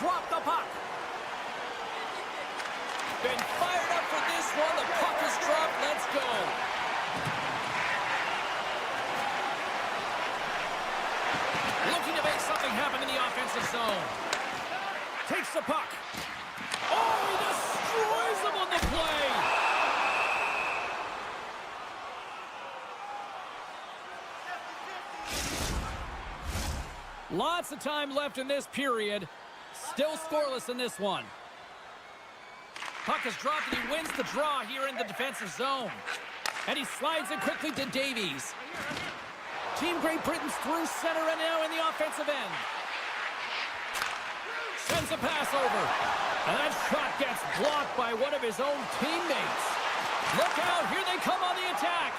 drop the puck. Been fired up for this one. The puck is dropped. Let's go. Looking to make something happen in the offensive zone. Takes the puck. Oh, he destroys him on the play. Lots of time left in this period. Still scoreless in this one. Puck is dropped and he wins the draw here in the defensive zone. And he slides it quickly to Davies. Team Great Britain's through center and now in the offensive end. Sends a pass over. And that shot gets blocked by one of his own teammates. Look out, here they come on the attack.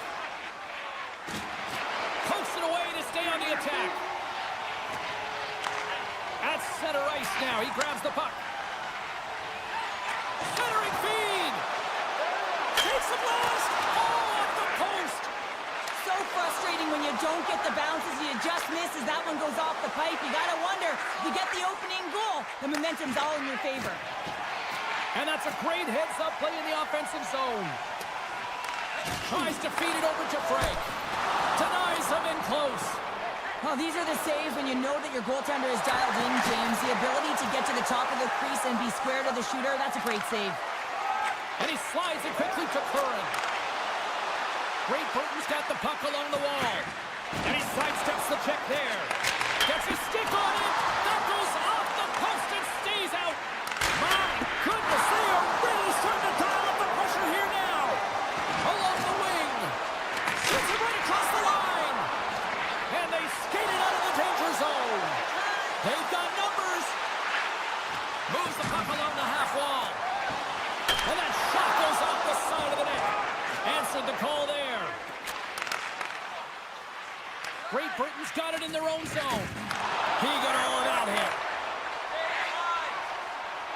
Pokes it away to stay on the attack. At center ice now, he grabs the puck. Centering feed! Takes the blast! Oh, off the post! So frustrating when you don't get the bounces, you just miss as that one goes off the pipe. You gotta wonder, if you get the opening goal, the momentum's all in your favor. And that's a great heads-up play in the offensive zone. Tries to feed it over to Freku. Denies him in close. Well, these are the saves when you know that your goaltender is dialed in, James. The ability to get to the top of the crease and be square to the shooter, that's a great save. And he slides it quickly to Curran. Great Britain's got the puck along the wall. And he sidesteps the check there. Gets his stick on it. That goes off the post and stays out. My goodness, they are really starting to dial up the pressure here now. Along the wing. Shoots it right across the line. And they skate it out of the danger zone. They've got numbers. Moves the puck along the half wall. And that shot goes off the side of the net. Answered the call there. Great Britain's got it in their own zone. He got all of that hit.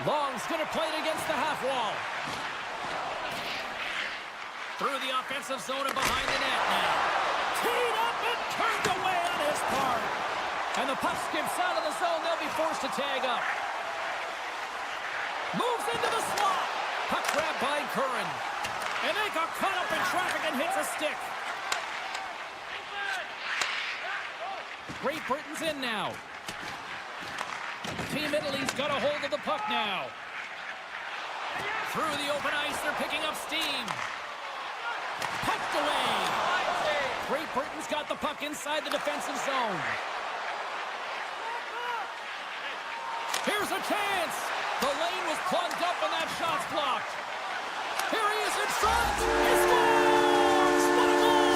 Long's going to play it against the half wall. Through the offensive zone and behind the net now. Teed up and turned away on his part. And the puck skips out of the zone. They'll be forced to tag up. Moves into the slot. Puck grabbed by Curran. And they got caught up in traffic and hits a stick. Great Britain's in now. Team Italy's got a hold of the puck now. Through the open ice, they're picking up steam. Pucked away. Great Britain's got the puck inside the defensive zone. Here's a chance. The lane was plugged up and that shot's blocked. Here he is in front. He scores! What a goal!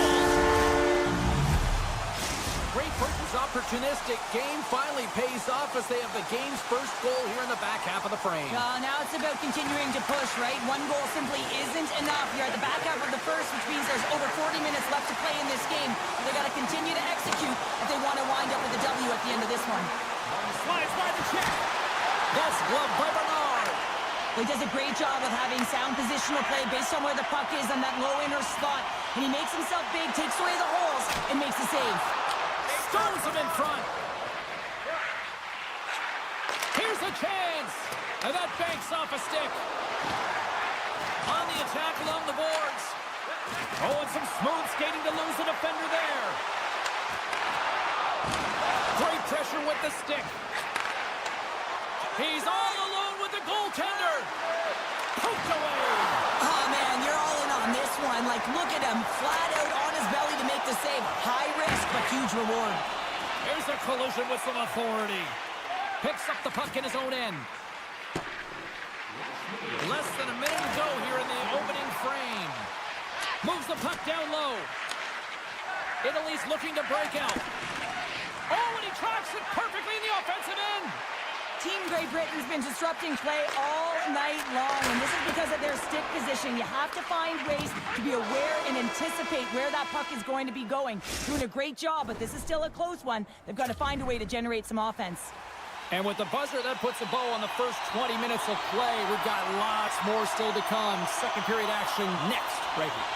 Great Britain's opportunistic game finally pays off as they have the game's first goal here in the back half of the frame. Now it's about continuing to push, right? One goal simply isn't enough. You're at the back half of the first, which means there's over 40 minutes left to play in this game. They got to continue to execute if they want to wind up with a W at the end of this one. Slides by the check. That's gloved by Bernard. He does a great job of having sound positional play based on where the puck is on that low inner slot. And he makes himself big, takes away the holes, and makes a save. Stones him in front. Here's a chance. And that banks off a stick. On the attack along the boards. Oh, and some smooth skating to lose the defender there. Great pressure with the stick. He's all alone with the goaltender. Poked away. Oh, man, you're all in on this one. Like, look at him, flat out on his belly to make the save. High risk, but huge reward. Here's a collision with some authority. Picks up the puck in his own end. Less than a minute to go here in the opening frame. Moves the puck down low. Italy's looking to break out. Oh, and he tracks it perfectly in the offensive end. Team Great Britain's been disrupting play all night long, and this is because of their stick position. You have to find ways to be aware and anticipate where that puck is going to be going. Doing a great job, but this is still a close one. They've got to find a way to generate some offense. And with the buzzer, that puts a bow on the first 20 minutes of play. We've got lots more still to come. Second period action next, right here.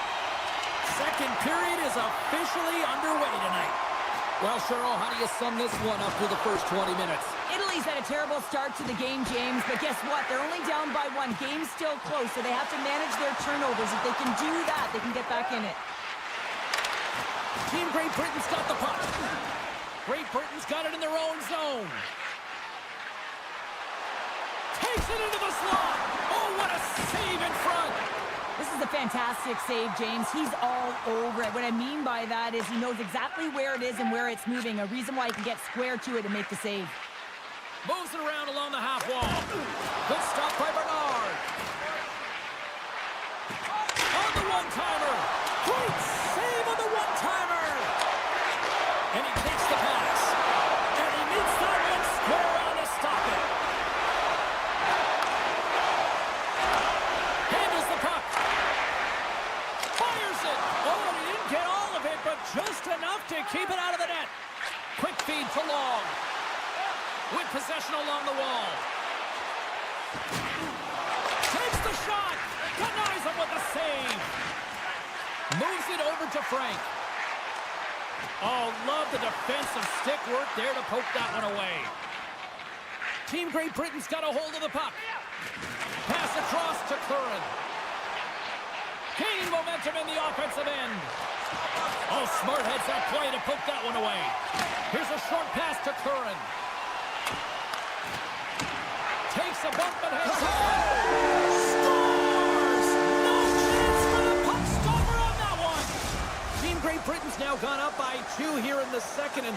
Second period is officially underway tonight. Well, Cheryl, how do you sum this one up through the first 20 minutes? Italy's had a terrible start to the game, James, but guess what? They're only down by one. Game's still close, so they have to manage their turnovers. If they can do that, they can get back in it. Team Great Britain's got the puck. Great Britain's got it in their own zone. Takes it into the slot. Oh, what a save in front. This is a fantastic save, James. He's all over it. What I mean by that is he knows exactly where it is and where it's moving. A reason why he can get square to it and make the save. Moves it around along the half wall. Good stop by Bernard. On the one-timer. Great save on the one-timer. And he takes the pass. And he meets that one square on to stop it. Handles the puck. Fires it. Oh, he didn't get all of it, but just enough to keep it out of the net. Quick feed to Long. With possession along the wall. Takes the shot. Denies him with the save. Moves it over to Frank. Oh, love the defensive stick work there to poke that one away. Team Great Britain's got a hold of the puck. Pass across to Curran. Gaining momentum in the offensive end. Oh, smart heads that play to poke that one away. Here's a short pass to Curran. Takes a bump and heads scores! No chance for the puck stopper on that one! Team Great Britain's now gone up by 2 here in the second, and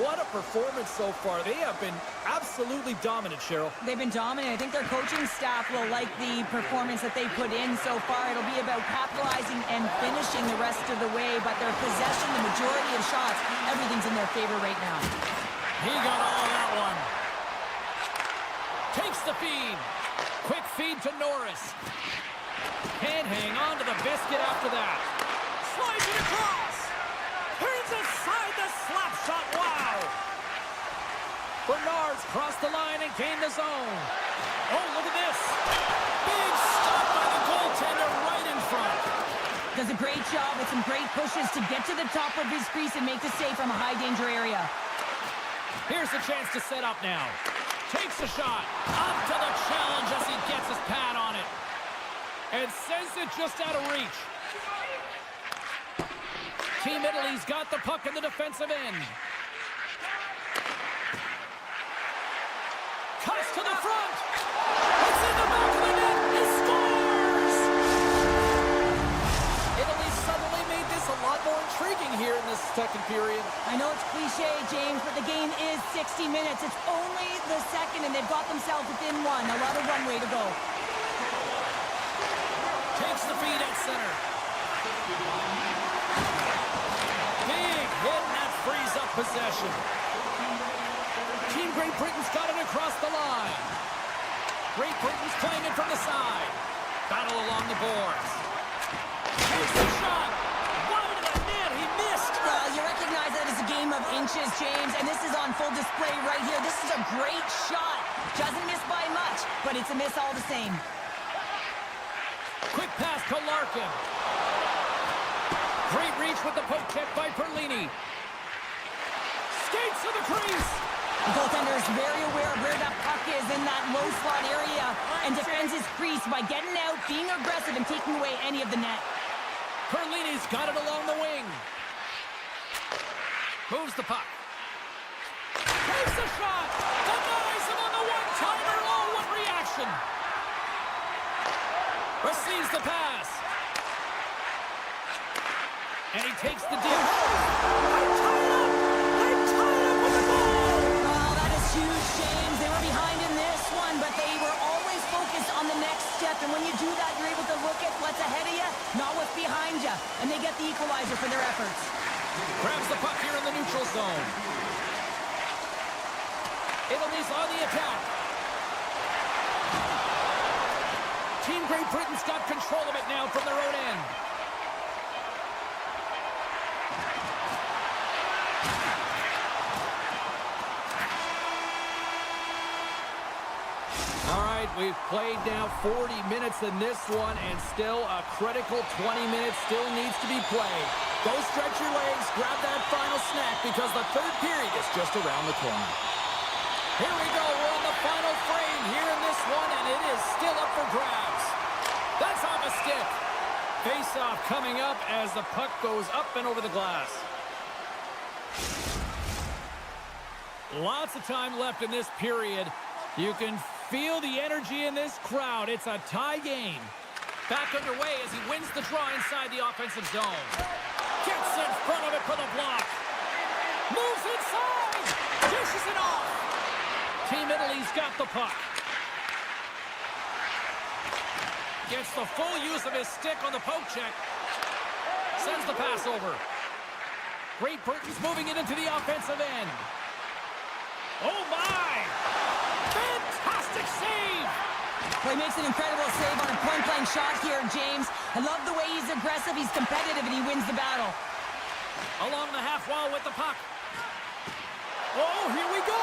what a performance so far. They have been absolutely dominant, Cheryl. They've been dominant. I think their coaching staff will like the performance that they put in so far. It'll be about capitalizing and finishing the rest of the way, but their possession, the majority of shots, everything's in their favor right now. He got all of that one. Takes the feed. Quick feed to Norris. Can't hang on to the biscuit after that. Slides it across. Turns aside the slap shot. Wow. Bernard's crossed the line and gained the zone. Oh, look at this. Big stop by the goaltender right in front. Does a great job with some great pushes to get to the top of his crease and make the save from a high-danger area. Here's a chance to set up now. Takes a shot. Up to the challenge as he gets his pad on it. And sends it just out of reach. Team Italy's got the puck in the defensive end. Cuts to the front. It's in the back of the net. He scores! Italy suddenly made this a lot more intriguing here in this second period. I know it's cliche, James, but the game is 60 minutes. It's only the second, and they've got themselves within one. A lot of runway to go. Takes the feed at center. Big hit, and that frees up possession. Team Great Britain's got it across the line. Great Britain's playing it from the side. Battle along the boards. Takes the shot. Wide of the net. He missed. Well, you recognize that it's a game of inches, James, and this is on full display right here. This is a great shot. Doesn't miss by much, but it's a miss all the same. Quick pass to Larkin. Great reach with the poke check by Perlini. Skates to the crease. The goaltender is very aware of where that puck is in that low slot area and defends his crease by getting out, being aggressive, and taking away any of the net. Perlini's got it along the wing. Moves the puck. Takes a shot. Denies him on the one-timer. Oh, what reaction. Receives the pass. And he takes the dish. I'm tied up. I'm tied up with the goal. Well, that is huge, James. They were behind in this one, but they were always focused on the next step. And when you do that, you're able to look at what's ahead of you, not what's behind you. And they get the equalizer for their efforts. Grabs the puck here in the neutral zone. Italy's on the attack. Team Great Britain's got control of it now from their own end. All right, we've played now 40 minutes in this one, and still a critical 20 minutes still needs to be played. Go stretch your legs, grab that final snack, because the third period is just around the corner. Here we go. We're on the final frame here in this one, and it is still up for grabs. That's off a stick. Face-off coming up as the puck goes up and over the glass. Lots of time left in this period. You can feel the energy in this crowd. It's a tie game. Back underway as he wins the draw inside the offensive zone. Gets in front of it for the block. Moves inside. Dishes it off. Team Italy's got the puck. Gets the full use of his stick on the poke check. Sends the pass over. Great Britain's moving it into the offensive end. Oh my! Fantastic save! Well, he makes an incredible save on a point-blank shot here, James. I love the way he's aggressive, he's competitive, and he wins the battle. Along the half wall with the puck. Oh, here we go!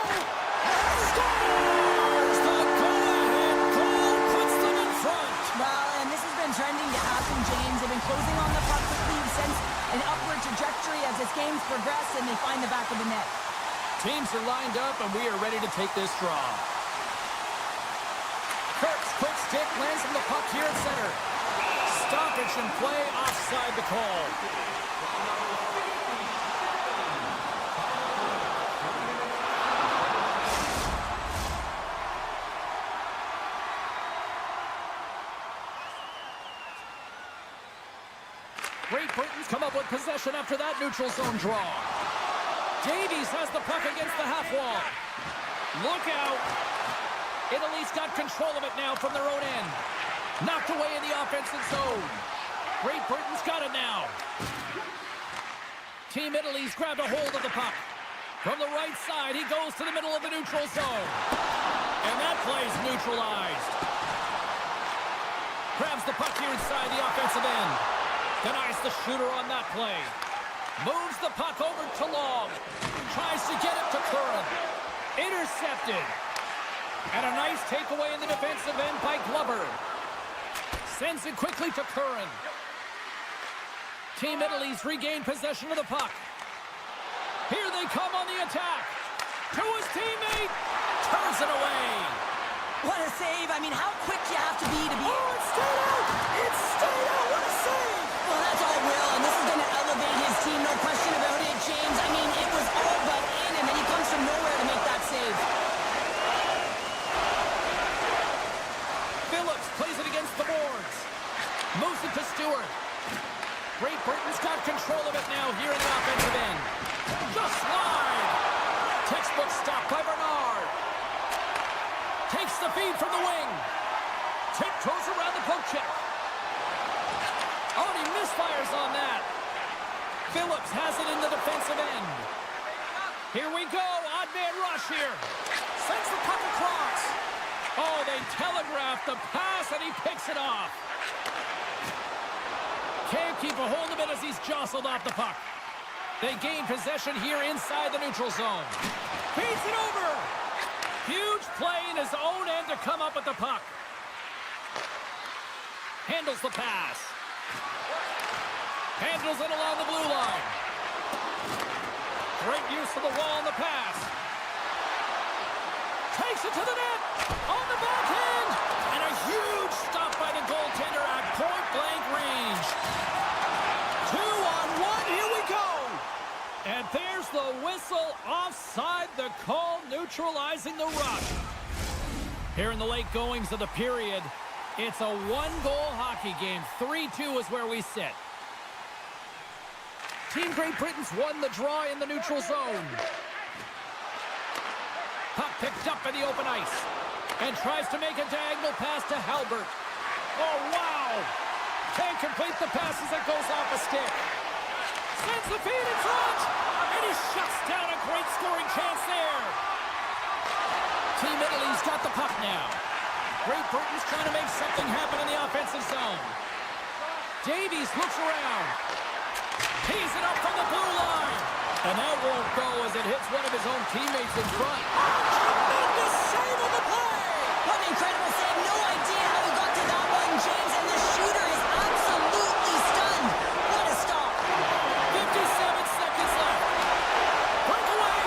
Scores! The go-ahead goal puts them in front. Well, and this has been trending to happen, James. They've been closing on the puck quickly. You've sensed an upward trajectory as this game's progressed, and they find the back of the net. Teams are lined up, and we are ready to take this draw. Kirk's quick stick lands from the puck here at center. Stoppage and play offside the call. Great Britain's come up with possession after that neutral zone draw. Davies has the puck against the half wall. Look out. Italy's got control of it now from their own end. Knocked away in the offensive zone. Great Britain's got it now. Team Italy's grabbed a hold of the puck. From the right side, he goes to the middle of the neutral zone. And that play's neutralized. Grabs the puck here inside the offensive end. Denies the shooter on that play. Moves the puck over to Long. Tries to get it to Curran. Intercepted. And a nice takeaway in the defensive end by Glover. Sends it quickly to Curran. Team Italy's regained possession of the puck. Here they come on the attack. To his teammate. Turns it away. What a save. I mean, how quick you have to be Oh, it's stayed out. It's stayed out. What a save. Well, that's all Will, and this is going to elevate his team, no question about it, James. I mean, it was all but in, and then he comes from nowhere to make that save. Phillips plays it against the boards. Moves it to Stewart. Great Britain's got control of it now here in the offensive end. Just slide. Textbook stop by Bernard. Takes the feed from the wing. Tiptoes around the poke check. Oh, and he misfires on that. Phillips has it in the defensive end. Here we go. Odd man rush here. Sends the puck across. Oh, they telegraphed the pass, and he picks it off. Can't keep a hold of it as he's jostled off the puck. They gain possession here inside the neutral zone. Feeds it over. Huge play in his own end to come up with the puck. Handles the pass. Handles it along the blue line. Great use of the wall on the pass. Takes it to the net. On the backhand. And a huge stop by the goaltender at point-blank range. 2-on-1. Here we go. And there's the whistle. Offside the call, neutralizing the rush. Here in the late goings of the period, it's a one-goal hockey game. 3-2 is where we sit. Team Great Britain's won the draw in the neutral zone. Puck picked up in the open ice. And tries to make a diagonal pass to Halbert. Oh, wow! Can't complete the pass as it goes off a stick. Sends the feed in front! And he shuts down a great scoring chance there. Team Italy's got the puck now. Great Britain's trying to make something happen in the offensive zone. Davies looks around. Tees it up from the blue line. And that won't go as it hits one of his own teammates in front. Tremendous save on the play! What an incredible save. No idea how he got to that one, James, and the shooter is absolutely stunned. What a stop. 57 seconds left. Breakaway.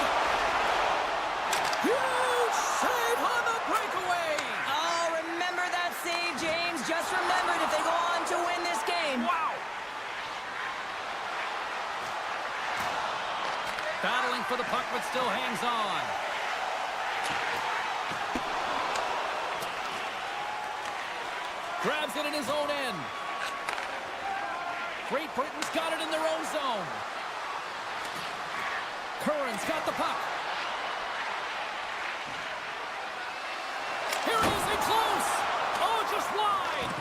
Huge for the puck, but still hangs on. Grabs it in his own end. Great Britain's got it in their own zone. Curran's got the puck. Here it is, in close. Oh, just wide.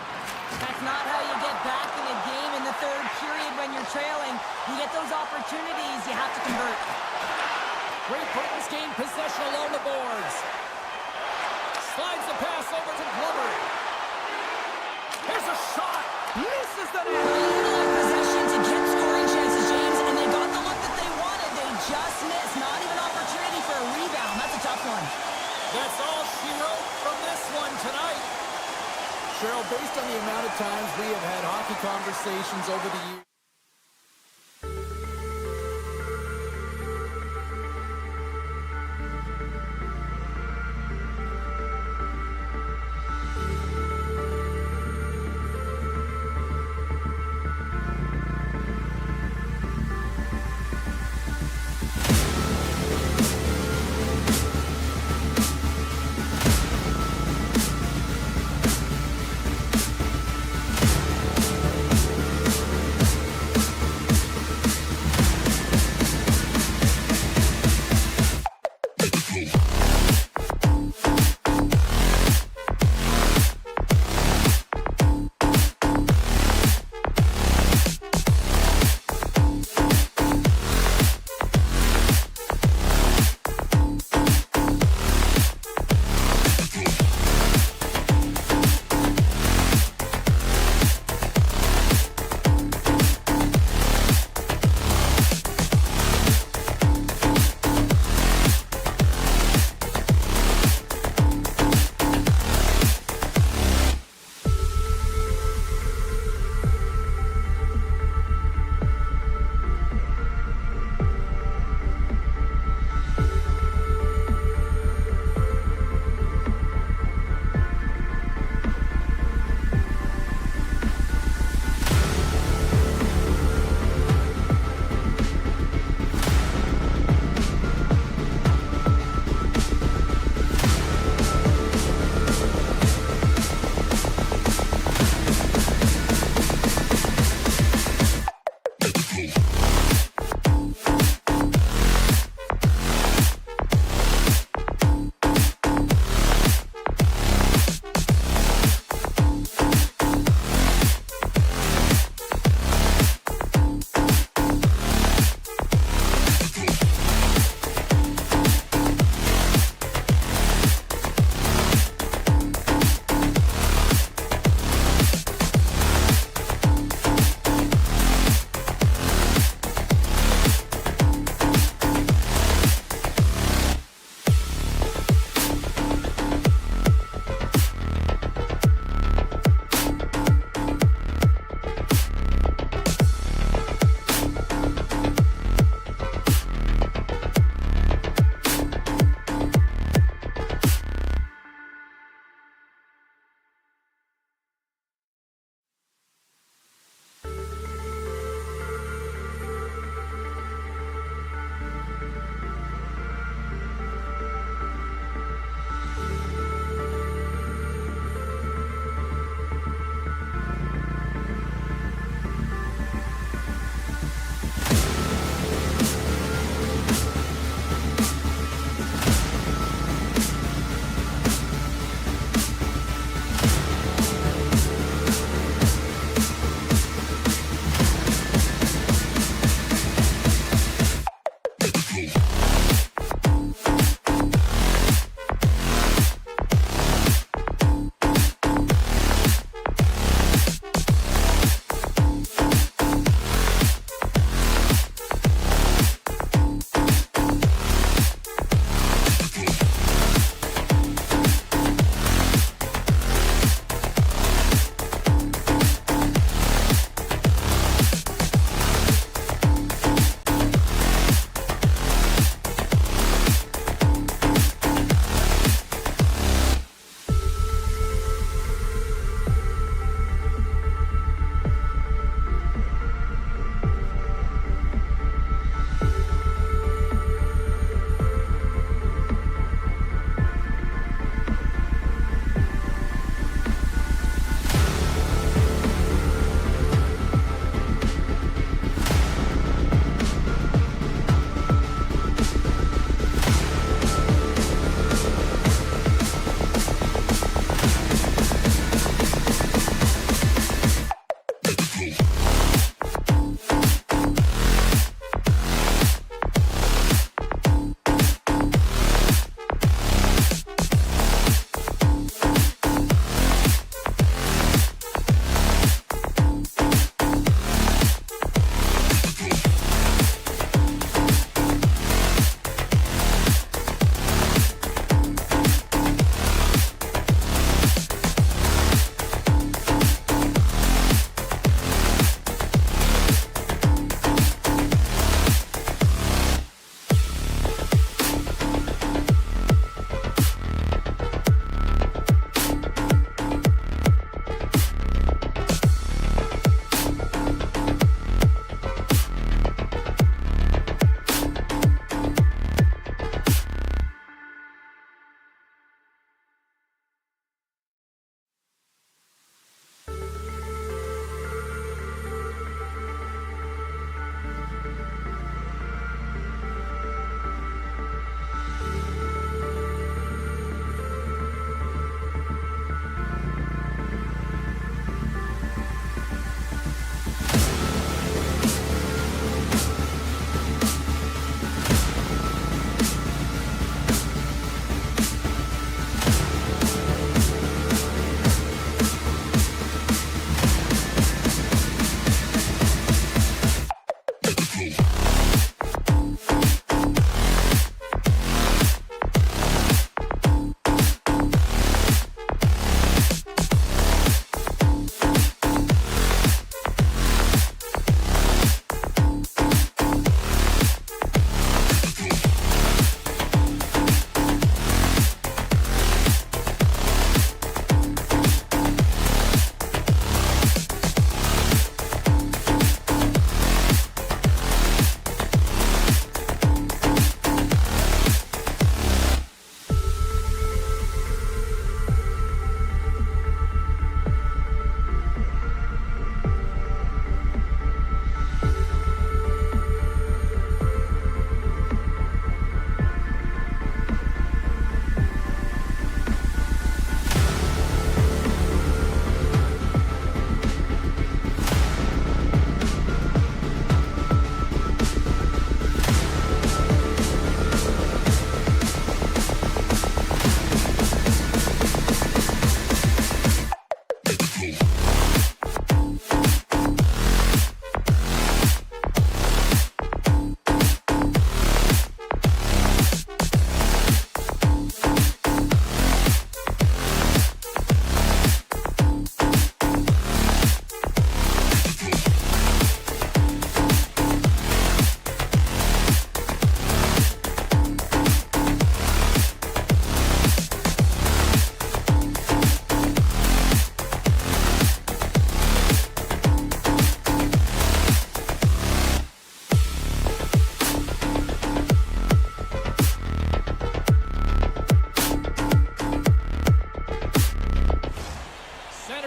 That's not how you get back in a game in the third period when you're trailing. You get those opportunities, you have to convert. Great Britain's gained possession along the boards. Slides the pass over to Glover. Here's a shot. Misses the net. Possession to get scoring chances, James, and they got the look that they wanted. They just missed. Not even opportunity for a rebound. That's a tough one. That's all she wrote from this one tonight. Cheryl, based on the amount of times we have had hockey conversations over the years,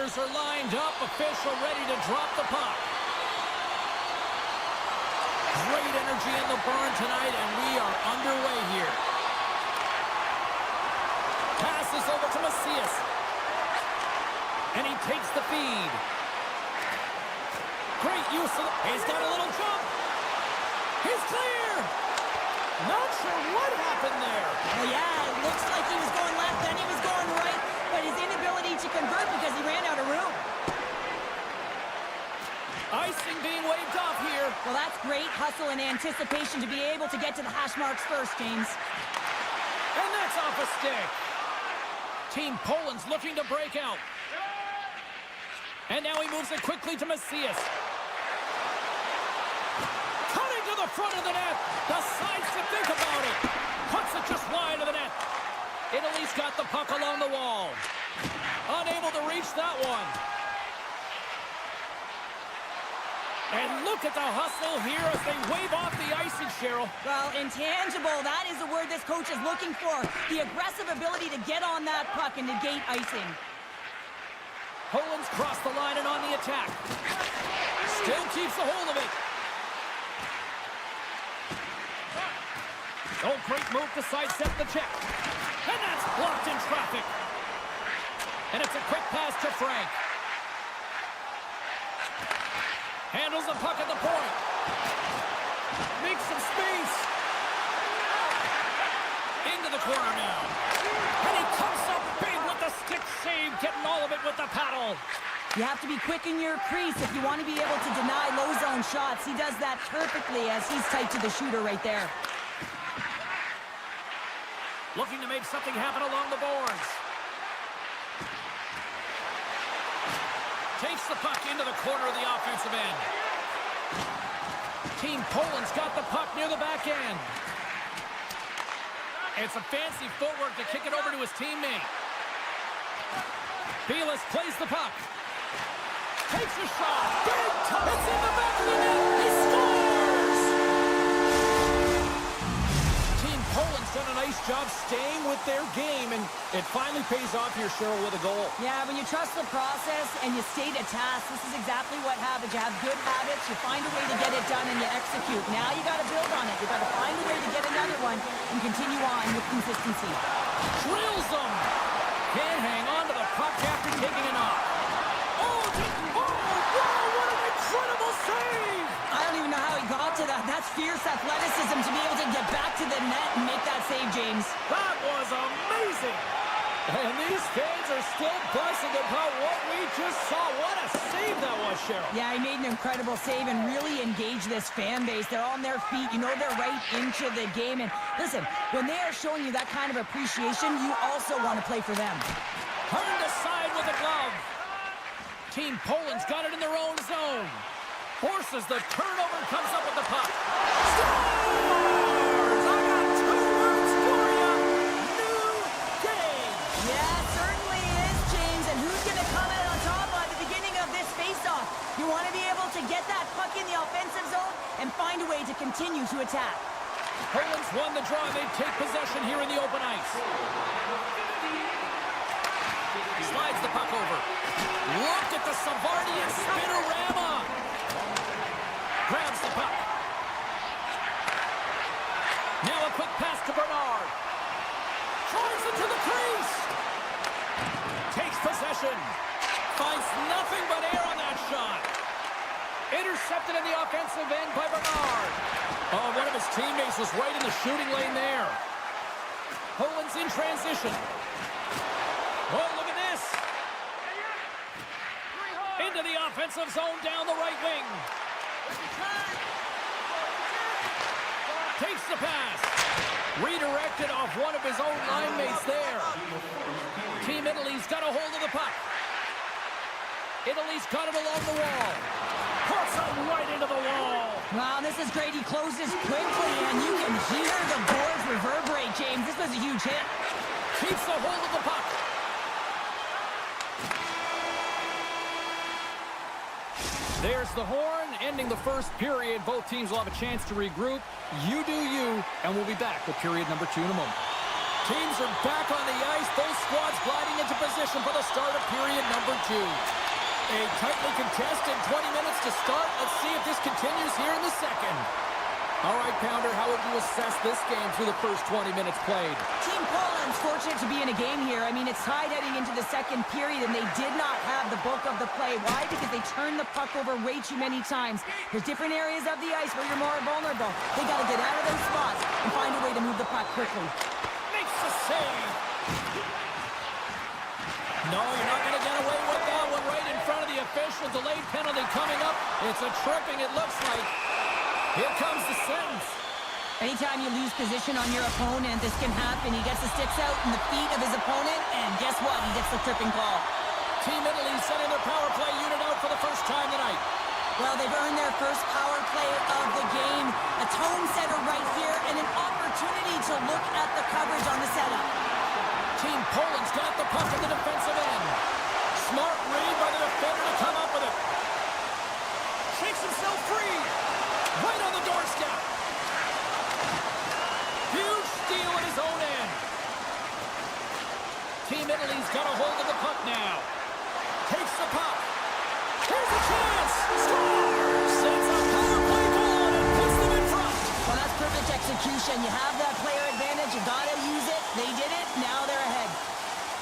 players are lined up, official ready to drop the puck. Great energy in the barn tonight, and we are underway here. Passes over to Macias. And he takes the feed. Great use of he's got a little jump. He's clear. Not sure what happened there. Well, yeah, it looks like he was going left, then he was going right, but his inability to convert because he ran out of room. Icing being waved off here. Well, that's great hustle and anticipation to be able to get to the hash marks first, James. And that's off a stick. Team Poland's looking to break out. And now he moves it quickly to Macias. Cutting to the front of the net. Decides to think about it. Puts it just wide of the net. Italy's got the puck along the wall. Unable to reach that one. And look at the hustle here as they wave off the icing, Cheryl. Well, intangible, that is the word this coach is looking for. The aggressive ability to get on that puck and negate icing. Poland's crossed the line and on the attack. Still keeps a hold of it. Oh, great move to sidestep the check. And that's blocked in traffic. And it's a quick pass to Frank. Handles the puck at the point. Makes some space. Into the corner now. And he comes up big with the stick save, getting all of it with the paddle. You have to be quick in your crease if you want to be able to deny low zone shots. He does that perfectly as he's tight to the shooter right there. Looking to make something happen along the boards. Takes the puck into the corner of the offensive end. Team Poland's got the puck near the back end. And some fancy footwork to kick it over to his teammate. Belis plays the puck. Takes a shot. Big time. It's in the back of the net. He scores! Team Poland's done a nice job staying with their game, and it finally pays off here, Cheryl, with a goal. Yeah, when you trust the process and you stay to task, this is exactly what happens. You have good habits, you find a way to get it done, and you execute. Now you got to build on it. You got to find a way to get another one and continue on with consistency. Drills them. Can't hang on to the puck after taking it off. Wow, what an incredible save! I don't even know how he got to that. That's fierce athleticism to be able to get back to the net and make that save, James. That was amazing! And these fans are still buzzing about what we just saw. What a save that was, Cheryl. Yeah, he made an incredible save and really engaged this fan base. They're on their feet. You know they're right into the game. And listen, when they are showing you that kind of appreciation, you also want to play for them. Turned aside with a glove. Team Poland's got it in their own zone. Forces the turnover, comes up with the puck. Scores! I got two words for you. New game. Yeah, certainly is, James. And who's going to come out on top by the beginning of this faceoff? You want to be able to get that puck in the offensive zone and find a way to continue to attack. Poland's won the draw. They take possession here in the open ice. Slides the puck over. Look at the Savardian spinorama. Grabs the puck. Now a quick pass to Bernard. Drives into the crease. Takes possession. Finds nothing but air on that shot. Intercepted in the offensive end by Bernard. Oh, one of his teammates was right in the shooting lane there. Poland's in transition. Oh, look at this. Into the offensive zone down the right wing. Takes the pass. Redirected off one of his own line mates there. Team Italy's got a hold of the puck. Italy's got it along the wall. Puts it right into the wall. Wow, this is great. He closes quickly, and you can hear the boards reverberate, James. This was a huge hit. Keeps a hold of the puck. There's the horn, ending the first period. Both teams will have a chance to regroup. You do you, and we'll be back with period number 2 in a moment. Teams are back on the ice. Both squads gliding into position for the start of period number 2. A tightly contested 20 minutes to start. Let's see if this continues here in the second. All right, Pounder, how would you assess this game through the first 20 minutes played? Team Poland's fortunate to be in a game here. I mean, it's tied heading into the second period, and they did not have the bulk of the play. Why? Because they turned the puck over way too many times. There's different areas of the ice where you're more vulnerable. They got to get out of those spots and find a way to move the puck quickly. Makes the save. No, you're not going to get away with that one right in front of the official. Delayed penalty coming up. It's a tripping, it looks like. Here comes the sentence. Anytime you lose position on your opponent, this can happen. He gets the sticks out in the feet of his opponent, and guess what? He gets the tripping call. Team Italy sending their power play unit out for the first time tonight. Well, they've earned their first power play of the game. A tone setter right here, and an opportunity to look at the coverage on the setup. Team Poland's got the puck in the defensive end. Smart read by the defender to come up with it. Shakes himself free. Right on the doorstep. Huge steal at his own end. Team Italy's got a hold of the puck now. Takes the puck. Here's a chance. Scores! Sends a power play goal and puts them in front. Well, that's perfect execution. You have that player advantage. You got to use it. They did it. Now they're ahead.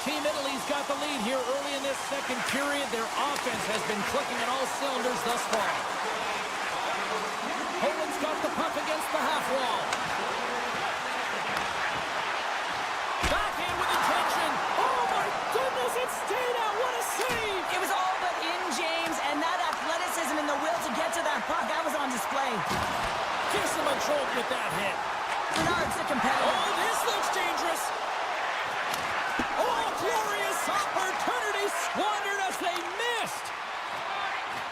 Team Italy's got the lead here early in this second period. Their offense has been clicking at all cylinders thus far. Poland's got the puck against the half wall. Backhand with intention. Oh my goodness, it stayed out. What a save! It was all but in, James, and that athleticism and the will to get to that puck, that was on display. Gives him a jolt with that hit. Bernard's the competitor. Oh, this looks dangerous. Oh, glorious opportunity squandered as they missed.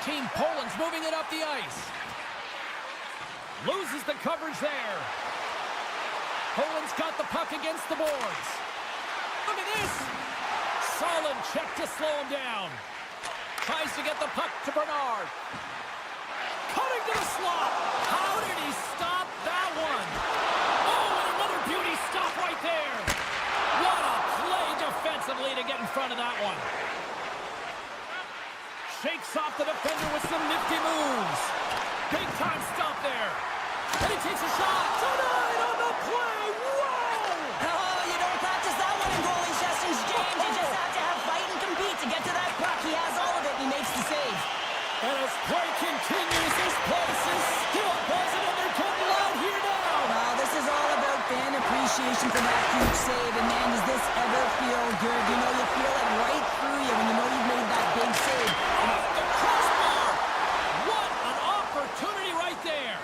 Team Poland's moving it up the ice. Loses the coverage there. Poland's got the puck against the boards. Look at this. Solid check to slow him down. Tries to get the puck to Bernard. Cutting to the slot. How did he stop that one? Oh, and another beauty stop right there. What a play defensively to get in front of that one. Shakes off the defender with some nifty moves. Big time stop there. And he takes a shot. Denied on the play. Whoa! Oh, you don't practice that one in goalie sessions, James. You just have to have fight and compete to get to that puck. He has all of it, and he makes the save. And as play continues, this place is still buzzing, and they're getting loud here now. Well, this is all about fan appreciation for that huge save. And man, does this ever feel good? You know, you feel it right through you when you know you've made that big save. Off the crossbar. What an opportunity right there.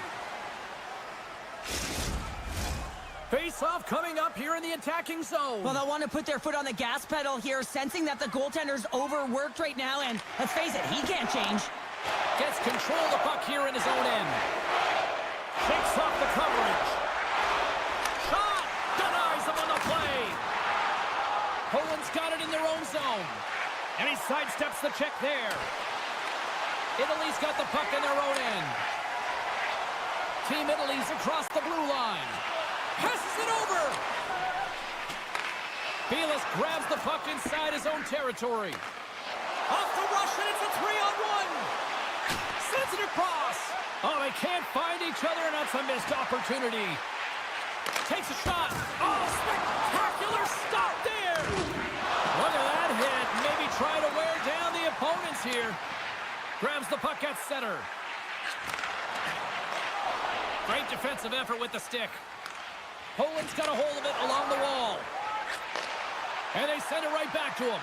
Face-off coming up here in the attacking zone. Well, they'll want to put their foot on the gas pedal here, sensing that the goaltender's overworked right now, and let's face it, he can't change. Gets control of the puck here in his own end. Shakes off the coverage. Shot! Denies him on the play. Poland's got it in their own zone. And he sidesteps the check there. Italy's got the puck in their own end. Team Italy's across the blue line. Passes it over. Belis grabs the puck inside his own territory. Off the rush, and it's a 3-on-1. Sends it across. Oh, they can't find each other, and that's a missed opportunity. Takes a shot. Oh, spectacular stop there. Look at that hit. Maybe try to wear down the opponents here. Grabs the puck at center. Great defensive effort with the stick. Poland's got a hold of it along the wall. And they send it right back to him.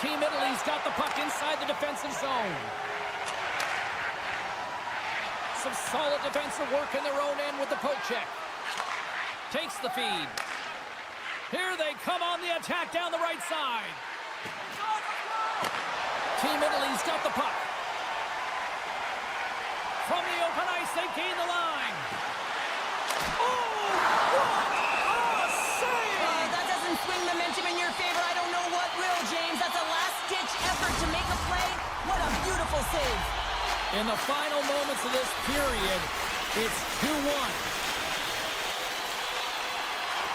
Team Italy's got the puck inside the defensive zone. Some solid defensive work in their own end with the poke check. Takes the feed. Here they come on the attack down the right side. Team Italy's got the puck. From the open ice, they gain the line. Oh, what a save! That doesn't swing momentum in your favor. I don't know what will, James. That's a last-ditch effort to make a play. What a beautiful save. In the final moments of this period, it's 2-1.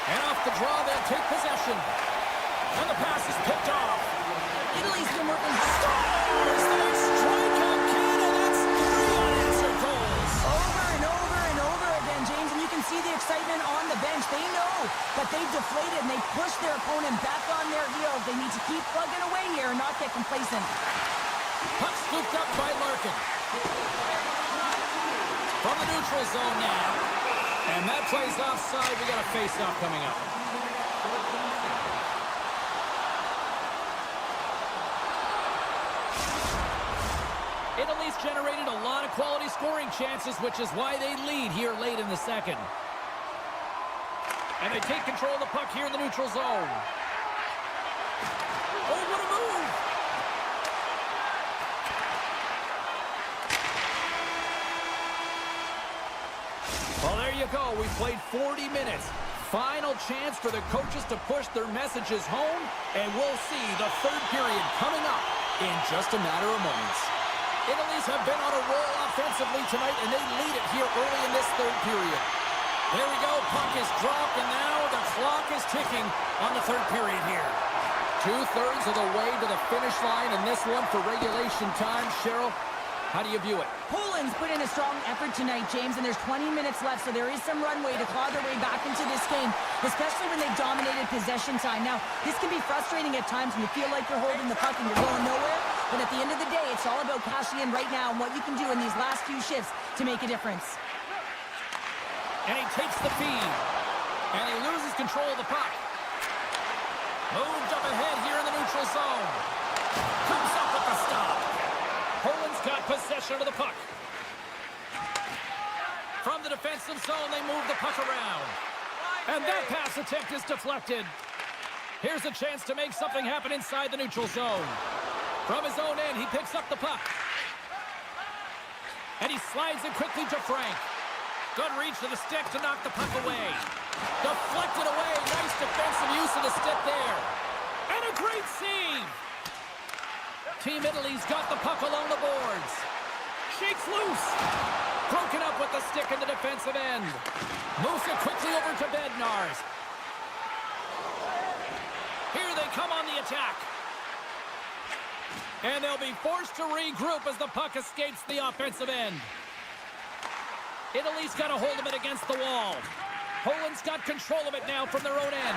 And off the draw, they'll take possession. And the pass is picked off. Italy's been working Scores! They strike out Canada. That's 3 unanswered goals. over and over and over again, James, and you can see the excitement on the bench. They know that they've deflated and they push their opponent back on their heels. They need to keep plugging away here and not get complacent. Puck scooped up by Larkin. From the neutral zone now. And that plays offside. We got a face-off coming up. Italy's generated a lot of quality scoring chances, which is why they lead here late in the second. And they take control of the puck here in the neutral zone. Oh, what a move! Well, there you go. We played 40 minutes. Final chance for the coaches to push their messages home, and we'll see the third period coming up in just a matter of moments. Italy's have been on a roll offensively tonight, and they lead it here early in this third period. There we go. Puck is dropped, and now the clock is ticking on the third period here. 2/3 of the way to the finish line in this one for regulation time. Cheryl, how do you view it? Poland's put in a strong effort tonight, James, and there's 20 minutes left, so there is some runway to claw their way back into this game, especially when they dominated possession time. Now, this can be frustrating at times when you feel like you're holding the puck and you're going nowhere, but at the end of the day, it's all about cashing in right now and what you can do in these last few shifts to make a difference. And he takes the feed. And he loses control of the puck. Moved up ahead here in the neutral zone. Comes up with the stop. Poland's got possession of the puck. From the defensive zone, they move the puck around. And that pass attempt is deflected. Here's a chance to make something happen inside the neutral zone. From his own end, he picks up the puck. And he slides it quickly to Frank. Good reach to the stick to knock the puck away. Deflected away. Nice defensive use of the stick there. And a great save. Team Italy's got the puck along the boards. Shakes loose. Broken up with the stick in the defensive end. Moves it quickly over to Bednarz. Here they come on the attack. And they'll be forced to regroup as the puck escapes the offensive end. Italy's got a hold of it against the wall. Poland's got control of it now from their own end.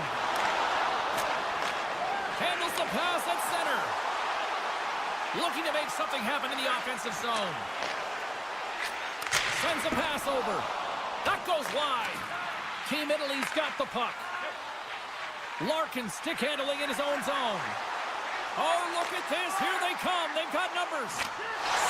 Handles the pass at center. Looking to make something happen in the offensive zone. Sends a pass over. That goes wide. Team Italy's got the puck. Larkin stick handling in his own zone. Oh, look at this. Here they come. They've got numbers.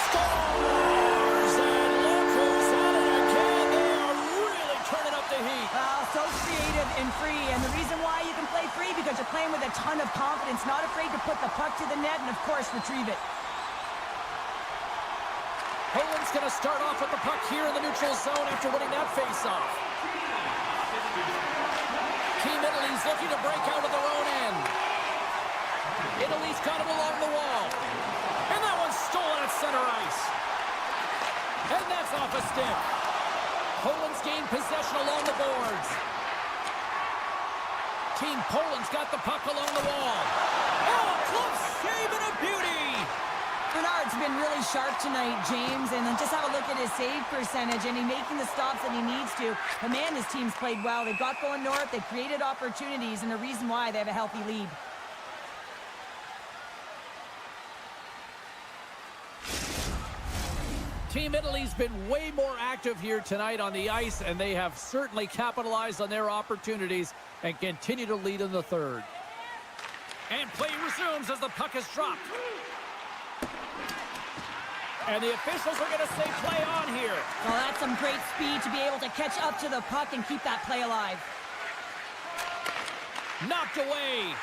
Scores! And look who's at it again. They are really turning up the heat. So creative and free, and the reason why you can play free because you're playing with a ton of confidence, not afraid to put the puck to the net and, of course, retrieve it. Poland's going to start off with the puck here in the neutral zone after winning that face-off. Team Italy's looking to break out of their own end. Italy's got it along the wall. And that one's stolen at center ice. And that's off a stick. Poland's gained possession along the boards. Team Poland's got the puck along the wall. Oh, close save and a beauty! Bernard's been really sharp tonight, James, and then just have a look at his save percentage, and he's making the stops that he needs to. But man, his team's played well. They've got going north, they've created opportunities, and the reason why they have a healthy lead. Team Italy's been way more active here tonight on the ice, and they have certainly capitalized on their opportunities and continue to lead in the third. And play resumes as the puck is dropped. And the officials are going to say play on here. Well, that's some great speed to be able to catch up to the puck and keep that play alive. Knocked away.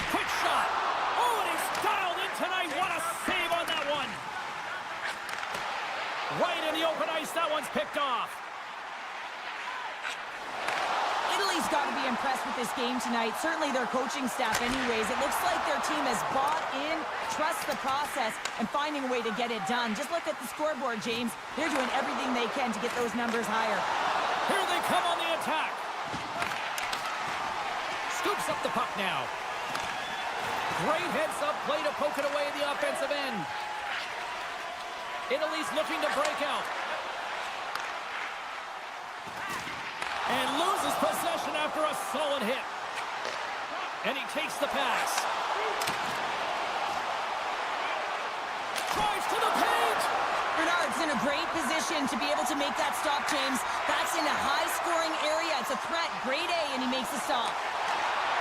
Quick shot. Oh, and he's dialed in tonight. What a save on that one. Right in the open ice, that one's picked off. Italy's got to be impressed with this game tonight. Certainly their coaching staff anyways. It looks like their team has bought in, trusts the process, and finding a way to get it done. Just look at the scoreboard, James. They're doing everything they can to get those numbers higher. Here they come on the attack. Scoops up the puck now. Great heads-up play to poke it away at the offensive end. Italy's looking to break out. And loses possession after a solid hit. And he takes the pass. Drives to the paint. Bernard's in a great position to be able to make that stop, James. That's in a high-scoring area. It's a threat. Grade A, and he makes the stop.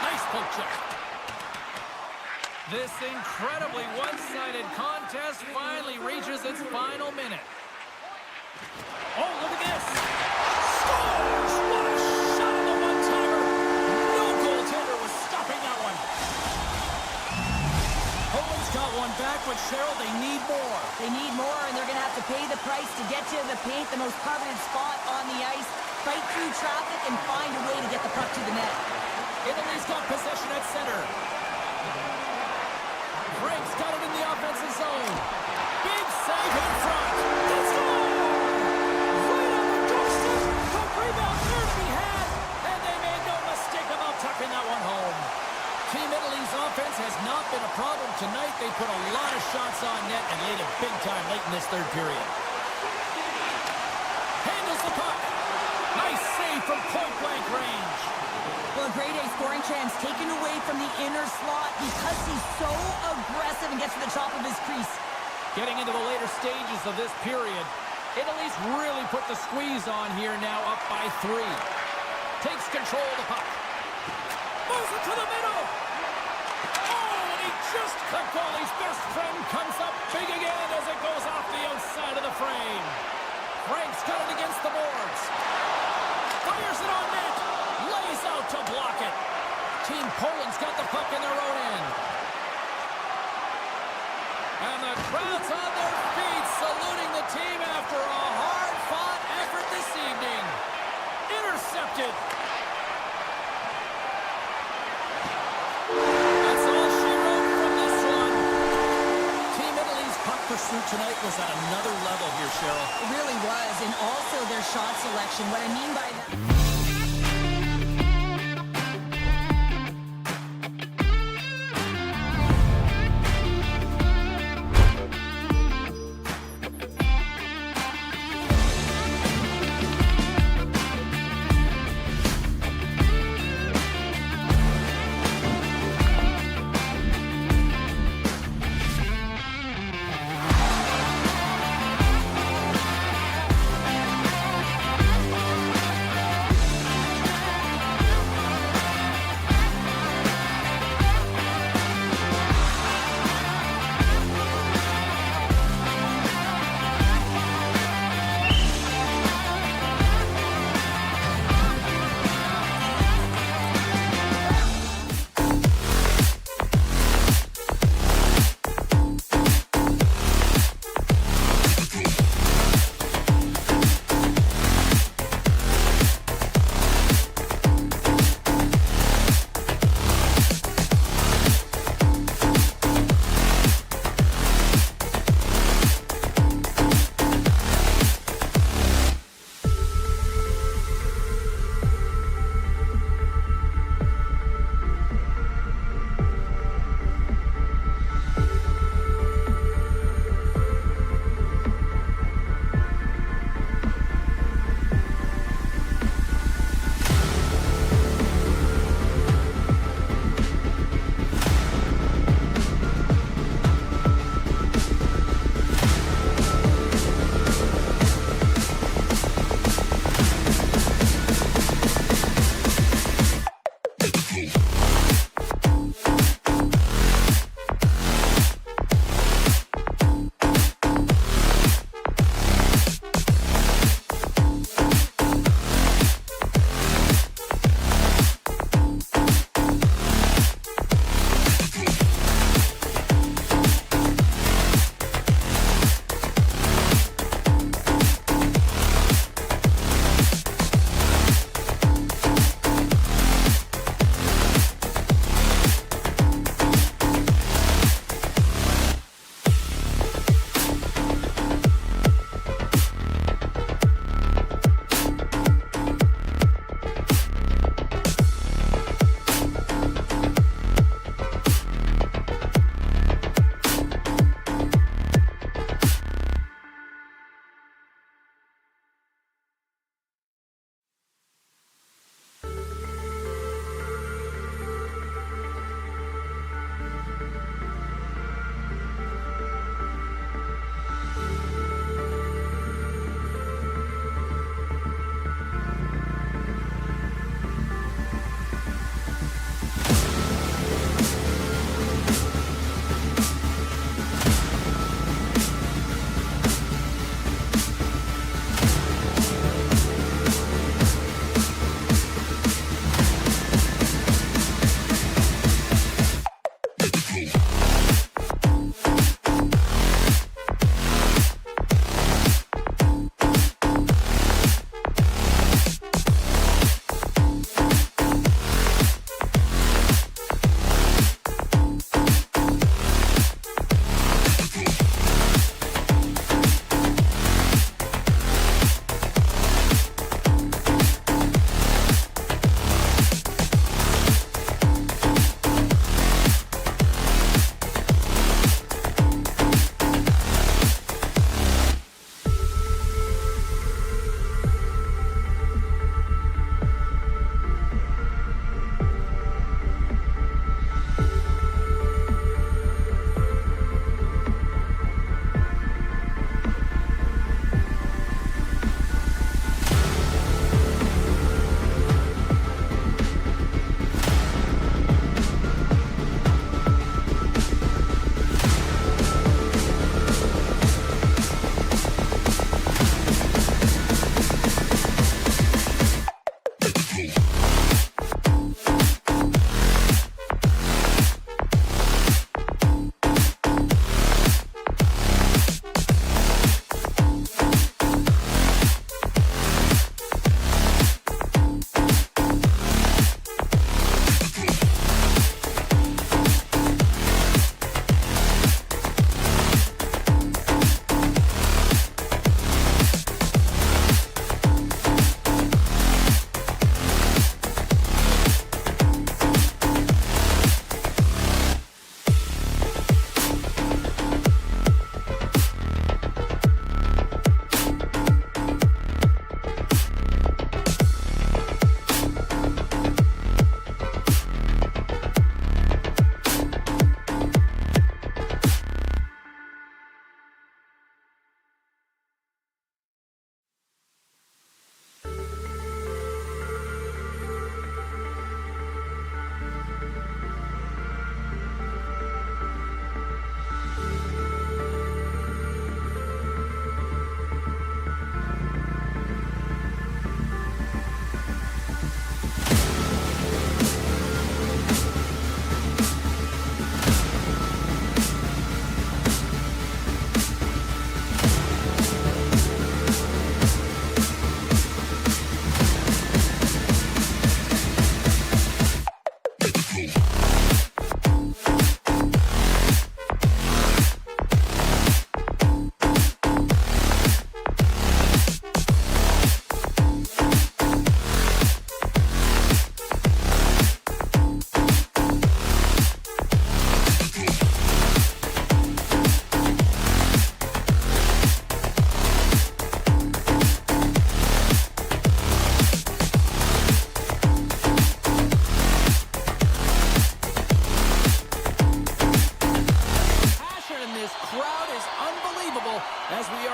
Nice poke check. This incredibly one-sided contest finally reaches its final minute. Oh, look at this. Scores! What a shot on the one-timer. No goaltender was stopping that one. Poland's got one back, but Cheryl, they need more. They need more, and they're going to have to pay the price to get to the paint, the most coveted spot on the ice, fight through traffic, and find a way to get the puck to the net. Italy's got possession at center. Frank's got it in the offensive zone. Big save in front. Let's go! Right on the doorstep. The rebound there to be had. And they made no mistake about tucking that one home. Team Italy's offense has not been a problem tonight. They put a lot of shots on net and laid it big time late in this third period. Handles the puck. Nice save from point-blank range. Well, a grade A scoring chance taken away from the inner slot because he's so aggressive and gets to the top of his crease. Getting into the later stages of this period, Italy's really put the squeeze on here now, up by 3. Takes control of the puck. Moves it to the middle. Oh, and he just, the goalie's best friend comes up big again as it goes off the outside of the frame. Frank's got it against the boards. Fires it on net. Lays out to block it. Team Poland's got the puck in their own end. And the crowd's on their feet saluting the team after a hard-fought effort this evening. Intercepted. That's all she wrote from this one. Team Italy's puck pursuit tonight was at another level here, Cheryl. It really was, and also their shot selection. What I mean by that...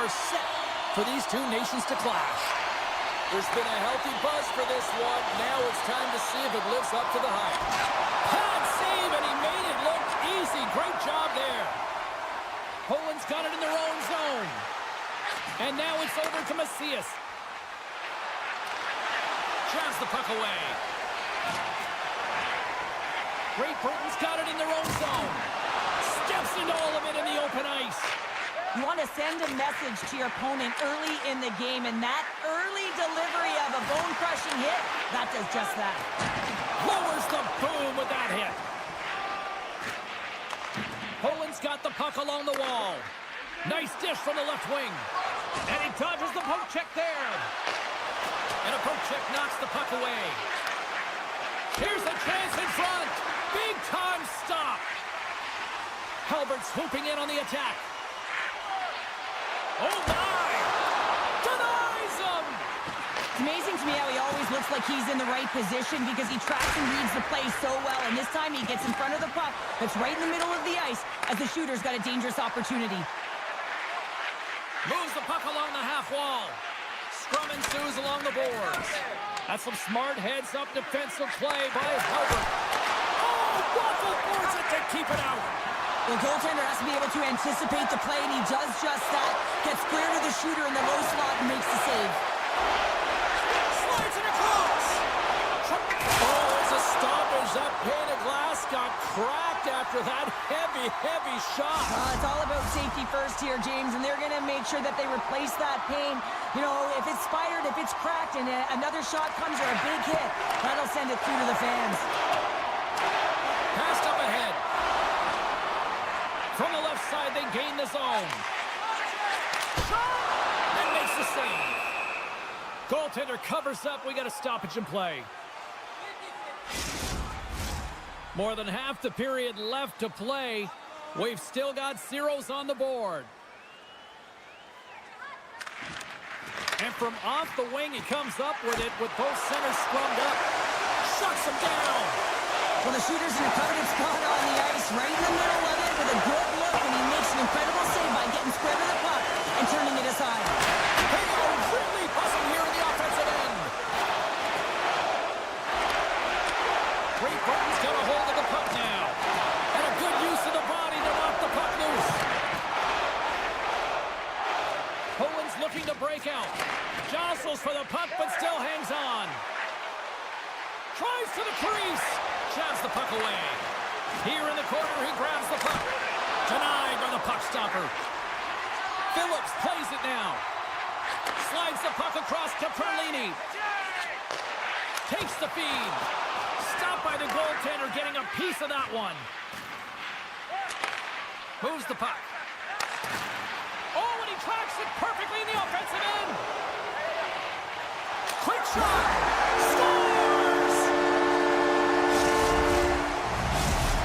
are set for these two nations to clash. There's been a healthy buzz for this one. Now it's time to see if it lives up to the hype. Pad save, and he made it look easy. Great job there. Poland's got it in their own zone. And now it's over to Macias. Drives the puck away. Great Britain's got it in their own zone. Steps into all of it in the open ice. You want to send a message to your opponent early in the game, and that early delivery of a bone-crushing hit, that does just that. Lowers the boom with that hit. Poland's got the puck along the wall. Nice dish from the left wing. And he dodges the poke check there. And a poke check knocks the puck away. Here's a chance in front. Big time stop. Halbert swooping in on the attack. Oh my! Denies him! It's amazing to me how he always looks like he's in the right position because he tracks and reads the play so well. And this time he gets in front of the puck that's right in the middle of the ice as the shooter's got a dangerous opportunity. Moves the puck along the half wall. Scrum ensues along the boards. That's some smart heads-up defensive play by Halbert. Oh, Waffle forces it to keep it out. The goaltender has to be able to anticipate the play, and he does just that. Gets square to the shooter in the low slot and makes the save. Slides it across. Oh, it's a stoppage. That pane of glass got cracked after that heavy, heavy shot. It's all about safety first here, James, and they're going to make sure that they replace that pane. You know, if it's spidered, if it's cracked, and another shot comes or a big hit, that'll send it through to the fans. Passed up ahead. From the left side, they gain the zone. Shot! And makes the save. Goaltender covers up. We got a stoppage in play. More than half the period left to play. We've still got zeros on the board. And from off the wing, he comes up with it with both centers scrummed up. Shuts him down. Well, the shooter's in a coveted spot on the ice, right in the middle of it with a good look, and he makes an incredible save by getting square to the puck and turning it aside. They are really buzzing here in the offensive end. Great Britain's got a hold of the puck now. And a good use of the body to knock the puck loose. Poland's looking to break out. Jostles for the puck, but still hangs on. Tries to the crease. Shoves the puck away. Here in the corner, he grabs the puck. Denied by the puck stopper. Phillips plays it now. Slides the puck across to Perlini. Takes the feed. Stopped by the goaltender, getting a piece of that one. Moves the puck. Oh, and he tracks it perfectly in the offensive end. Quick shot. Scores!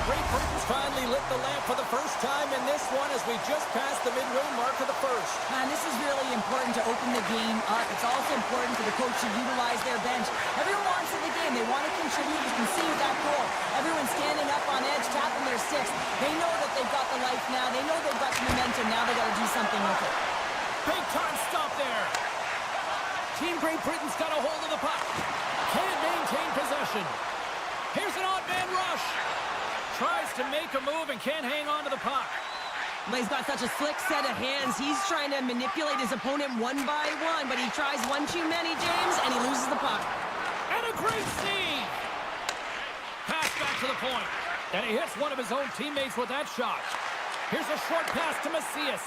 Great Britain's finally lit the lamp for the first time in this one as we just passed the midway mark of the first. And this is really important to open the game up. It's also important for the coach to utilize their bench. Everyone wants in the game. They want to contribute. You can see with that goal. Everyone's standing up on edge, tapping their sticks. They know that they've got the life now. They know they've got the momentum. Now they've got to do something with it. Big time stop there. Team Great Britain's got a hold of the puck. Can't maintain possession. Here's an odd man rush. Tries to make a move and can't hang on to the puck. Well, he's got such a slick set of hands. He's trying to manipulate his opponent one by one, but he tries one too many, James, and he loses the puck. And a great save. Pass back to the point. And he hits one of his own teammates with that shot. Here's a short pass to Macias.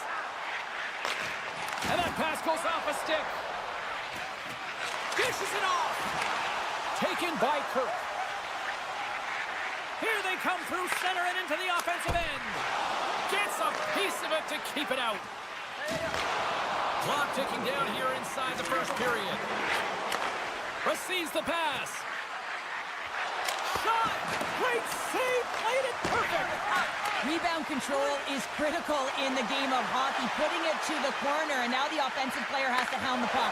And that pass goes off a stick. Dishes it off. Taken by Kirk. Here they come through center and into the offensive end. Gets a piece of it to keep it out. Clock ticking down here inside the first period. Receives the pass. Shot! Great save! Played it perfect! Rebound control is critical in the game of hockey. Putting it to the corner, and now the offensive player has to hound the puck.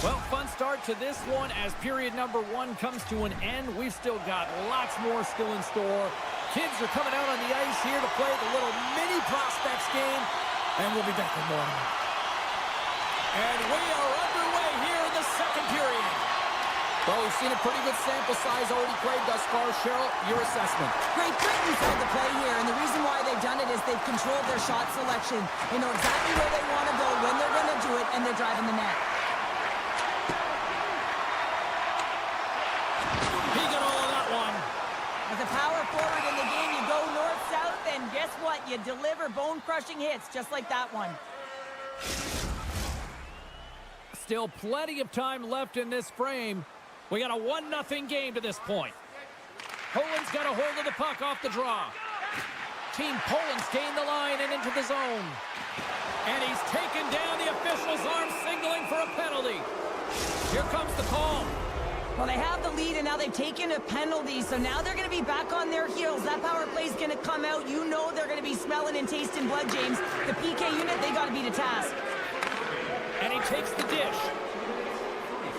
Well, fun start to this one as period number one comes to an end. We've still got lots more still in store. Kids are coming out on the ice here to play the little mini prospects game, and we'll be back with more. And we are underway here in the second period. Well, we've seen a pretty good sample size already played thus far. Cheryl, your assessment. Great Britain's held the play here, and the reason why they've done it is they've controlled their shot selection. They know exactly where they want to go, when they're going to do it, and they're driving the net. He got all of that one. As a power forward in the game, you go north-south, and guess what? You deliver bone-crushing hits just like that one. Still plenty of time left in this frame. We got a 1-0 game to this point. Poland's got a hold of the puck off the draw. Team Poland's gained the line and into the zone. And he's taken down the official's arm, signaling for a penalty. Here comes the call. Well, they have the lead, and now they've taken a penalty, so now they're going to be back on their heels. That power play's going to come out. You know they're going to be smelling and tasting blood, James. The PK unit, they got to beat a task. And he takes the dish.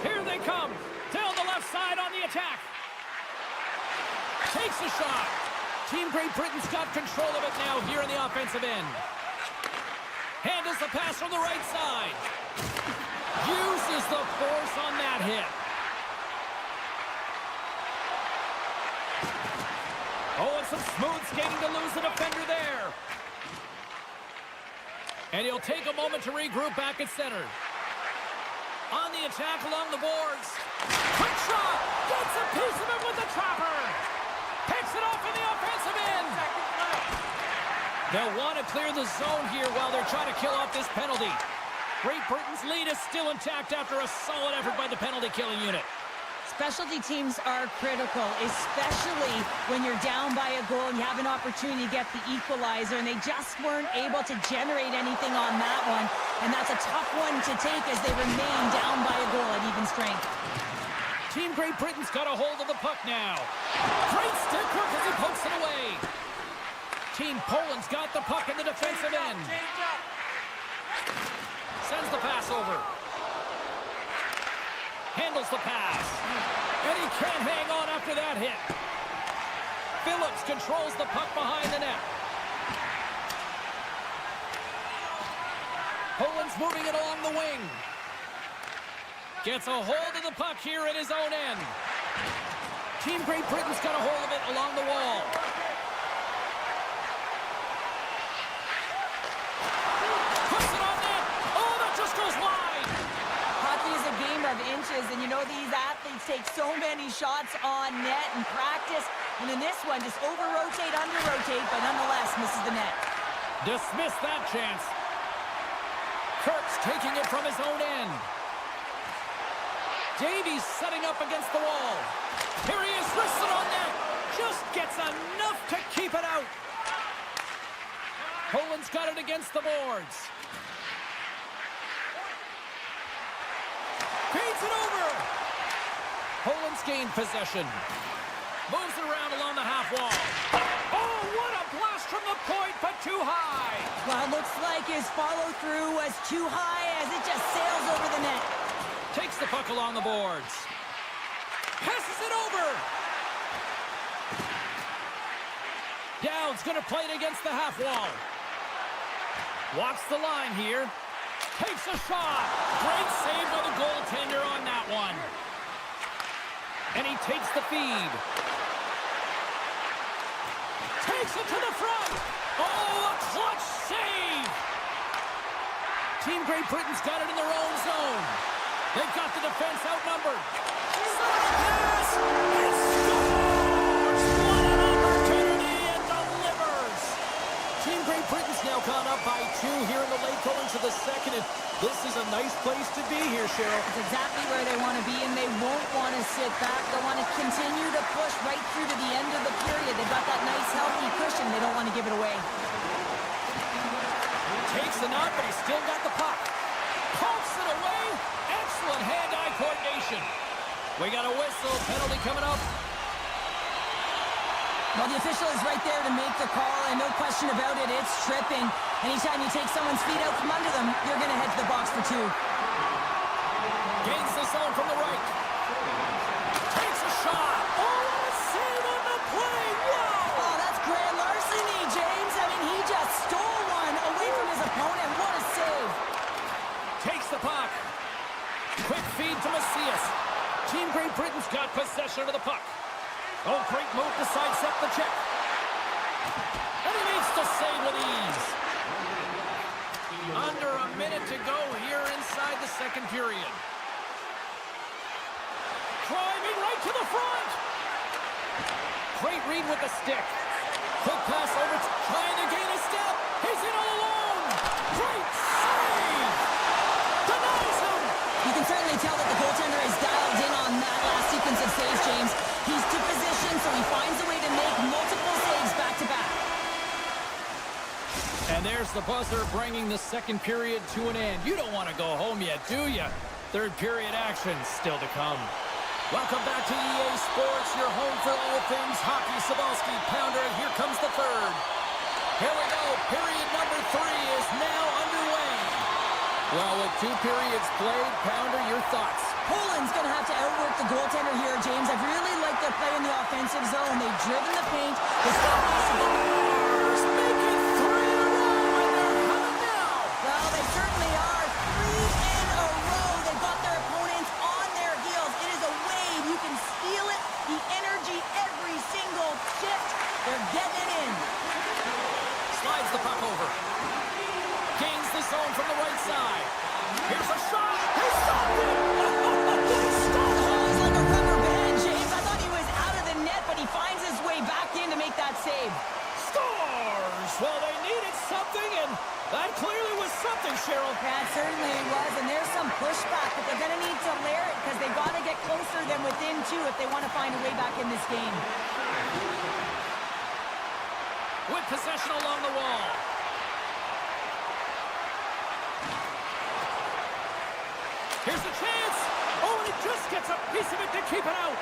Here they come. Down the left side on the attack. Takes a shot. Team Great Britain's got control of it now here in the offensive end. Handles the pass from the right side. Uses the force on that hit. Oh, and some smooth skating to lose the defender there. And he'll take a moment to regroup back at center. On the attack along the boards. Quick shot! Gets a piece of it with the chopper! Picks it off in the offensive end! They'll want to clear the zone here while they're trying to kill off this penalty. Great Britain's lead is still intact after a solid effort by the penalty-killing unit. Specialty teams are critical, especially when you're down by a goal and you have an opportunity to get the equalizer, and they just weren't able to generate anything on that one. And that's a tough one to take as they remain down by a goal at even strength. Team Great Britain's got a hold of the puck now. Great stick work as he pokes it away. Team Poland's got the puck in the defensive end. Sends the pass over. Handles the pass. And he can't hang on after that hit. Phillips controls the puck behind the net. Poland's moving it along the wing. Gets a hold of the puck here in his own end. Team Great Britain's got a hold of it along the wall. Puts it on net. Oh, that just goes wide. Hockey is a game of inches, and you know these athletes take so many shots on net in practice, and in this one, just over-rotate, under-rotate, but nonetheless misses the net. Dismiss that chance. Kurtz taking it from his own end. Davies setting up against the wall. Here he is, wristed on net. Just gets enough to keep it out. Poland's got it against the boards. Feeds it over. Poland's gained possession. Moves it around along the half wall. Oh, what a blast from the point, but too high. Well, it looks like his follow-through was too high as it just sails over the net. Takes the puck along the boards. Passes it over. Dowd's going to play it against the half wall. Walks the line here. Takes a shot. Great save by the goaltender on that one. And he takes the feed. Takes it to the front. Oh, a clutch save. Team Great Britain's got it in their own zone. They've got the defense outnumbered. Pass! It scores! What an opportunity, and delivers! Team Great Britain's now gone up by 2 here in the late going to the second, and this is a nice place to be here, Cheryl. It's exactly where they want to be, and they won't want to sit back. They want to continue to push right through to the end of the period. They've got that nice, healthy cushion. They don't want to give it away. Takes the knock, but he's still got the puck. Pumps it away. Excellent hand-eye coordination. We got a whistle. Penalty coming up. Well, the official is right there to make the call, and no question about it, it's tripping. Anytime you take someone's feet out from under them, you're going to head to the box for 2. Gains the zone from the right. Takes a shot. Oh, what a save on the play. Wow. Oh, that's of the puck. Oh, great move to sidestep the check. And he makes the save with ease. Under a minute to go here inside the second period. Driving right to the front. Great read with the stick. Quick pass over, trying to gain a step. He's in all alone. Great save. Denies him. You can certainly tell that the goaltender is dialed in on that last sequence of saves, James. He's to position, so he finds a way to make multiple saves back-to-back. And there's the buzzer bringing the second period to an end. You don't want to go home yet, do you? Third period action still to come. Welcome back to EA Sports, your home for all things hockey. Sabalski, Pounder, and here comes the third. Here we go. Period number 3 is now underway. Well, with 2 periods played, Pounder, your thoughts? Poland's going to have to outwork the goaltender here, James. I've really liked their play in the offensive zone. They've driven the paint. They stopped Stars make it 3 in a row, and they're coming now. Well, they certainly are. 3 in a row. They've got their opponents on their heels. It is a wave. You can feel it. The energy every single shift. They're getting it in. Slides the puck over. Gains the zone from the right side. Here's a shot. He stopped it. Oh, he's like a rubber band, James. I thought he was out of the net, but he finds his way back in to make that save. Stars. Well, they needed something, and that clearly was something, Cheryl. That certainly was, and there's some pushback, but they're going to need to layer it because they've got to get closer than within 2 if they want to find a way back in this game. With possession along the wall. Here's the chance. Oh, and he just gets a piece of it to keep it out.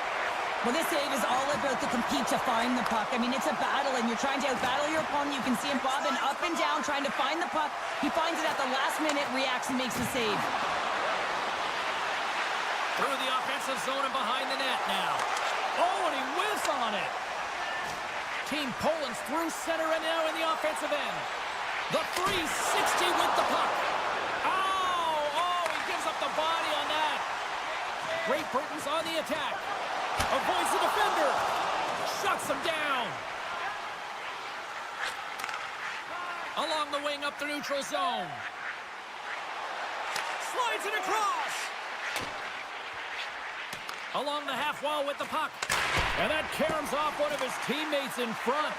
Well, this save is all about the compete to find the puck. I mean, it's a battle, and you're trying to outbattle your opponent. You can see him bobbing up and down, trying to find the puck. He finds it at the last minute, reacts, and makes the save. Through the offensive zone and behind the net now. Oh, and he whiffs on it. Team Poland's through center and now in the offensive end. The 360 with the puck. Oh, he gives up the body on that. Great Britain's on the attack. Avoids the defender. Shuts him down. Along the wing up the neutral zone. Slides it across. Along the half wall with the puck. And that caroms off one of his teammates in front.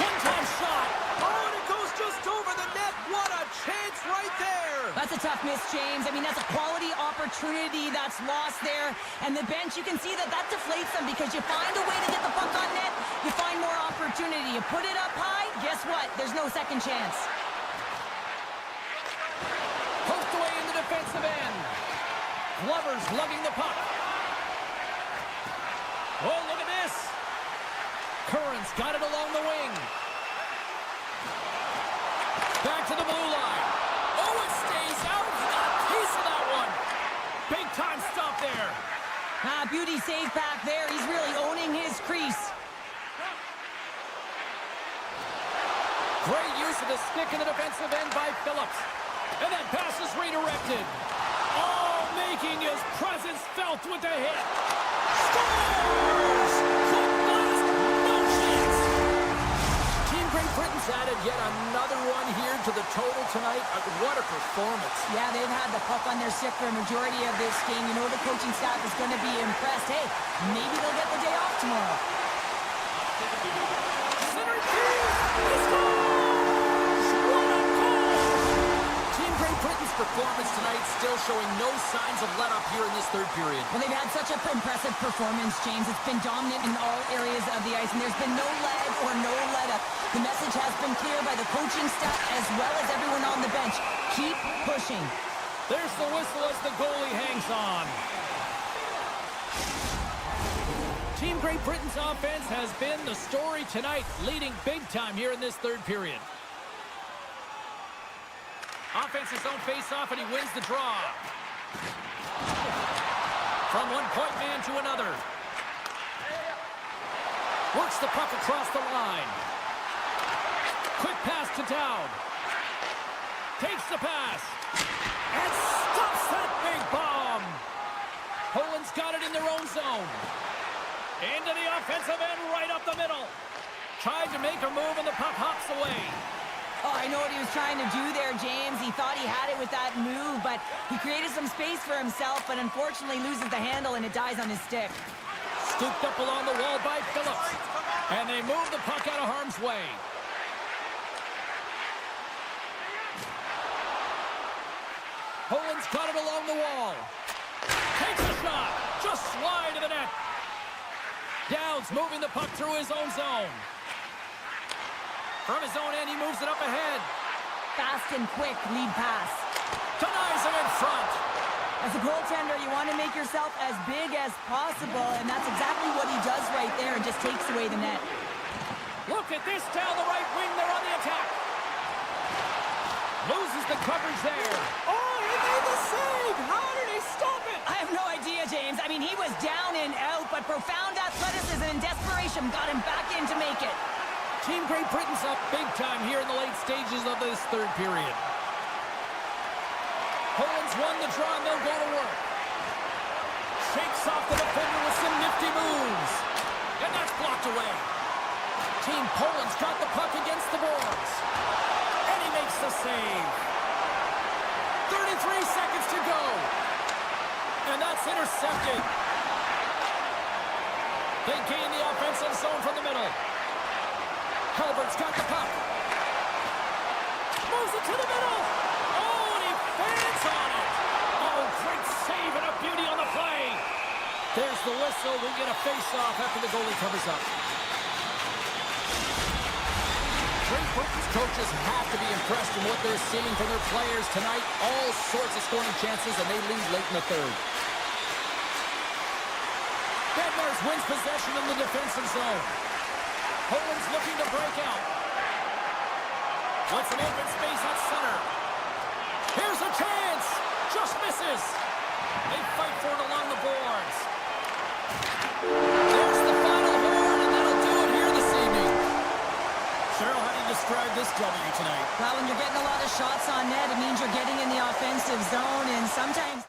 One-time shot. Oh, and it goes just over the net. What a chance right there. That's a tough miss, James. I mean, that's a quality opportunity that's lost there. And the bench, you can see that deflates them because you find a way to get the puck on net, you find more opportunity. You put it up high, guess what? There's no second chance. Poked away in the defensive end. Glover's lugging the puck. Oh, look at this. Curran's got it along the wing. Back to the blue line. Oh, it stays out. He got a piece of that one. Big time stop there. Beauty save back there. He's really owning his crease. Great use of the stick in the defensive end by Phillips. And that pass is redirected. Oh, making his presence felt with the hit. Scores! Quick blast, no chance. Team Great Britain's added yet another one here to the total tonight. What a performance. Yeah, they've had the puck on their stick for a majority of this game. You know the coaching staff is going to be impressed. Hey, maybe they'll get the day off tomorrow. Center field. He scores! What a goal! Team Great Britain's performance tonight still showing no signs of let-up here in this third period. Well, they've had such an impressive performance, James. It's been dominant in all areas of the ice, and there's been no lag or no let-up. The message has been clear by the coaching staff as well as everyone on the bench. Keep pushing. There's the whistle as the goalie hangs on. Team Great Britain's offense has been the story tonight, leading big time here in this third period. Offense his own face-off, and he wins the draw. From one point man to another. Works the puck across the line. Quick pass to Dowd. Takes the pass. And stops that big bomb. Poland's Poland's got it in their own zone. Into the offensive end, right up the middle. Tried to make a move, and the puck hops away. Oh, I know what he was trying to do there, James. He thought he had it with that move, but he created some space for himself, but unfortunately loses the handle, and it dies on his stick. Scooped up along the wall by Phillips. And they move the puck out of harm's way. Poland's got it along the wall. Takes a shot. Just wide of the net. Downs moving the puck through his own zone. From his own end, he moves it up ahead. Fast and quick lead pass. Denies him in front. As a goaltender, you want to make yourself as big as possible, and that's exactly what he does right there and just takes away the net. Look at this down the right wing. They're on the attack. Loses the coverage there. Oh, he made the save. How did he stop it? I have no idea, James. I mean, he was down and out, but profound athleticism and desperation got him back in to make it. Team Great Britain's up big time here in the late stages of this third period. Poland's won the draw, and they'll go to work. Shakes off the defender with some nifty moves. And that's blocked away. Team Poland's got the puck against the boards. And he makes the save. 33 seconds to go. And that's intercepted. They gain the offensive zone from the middle. Halbert's got the puck. Moves it to the middle. Oh, and he fans on it. Oh, great save and a beauty on the play. There's the whistle. We get a face-off after the goalie covers up. Great Britain's coaches have to be impressed in what they're seeing from their players tonight. All sorts of scoring chances, and they lead late in the third. Bednarz wins possession in the defensive zone. Poland's looking to break out. Wants an open space at center. Here's a chance. Just misses. They fight for it along the boards. There's the final horn, and that'll do it here this evening. Cheryl, how do you describe this W tonight? Well, when you're getting a lot of shots on net, it means you're getting in the offensive zone, and sometimes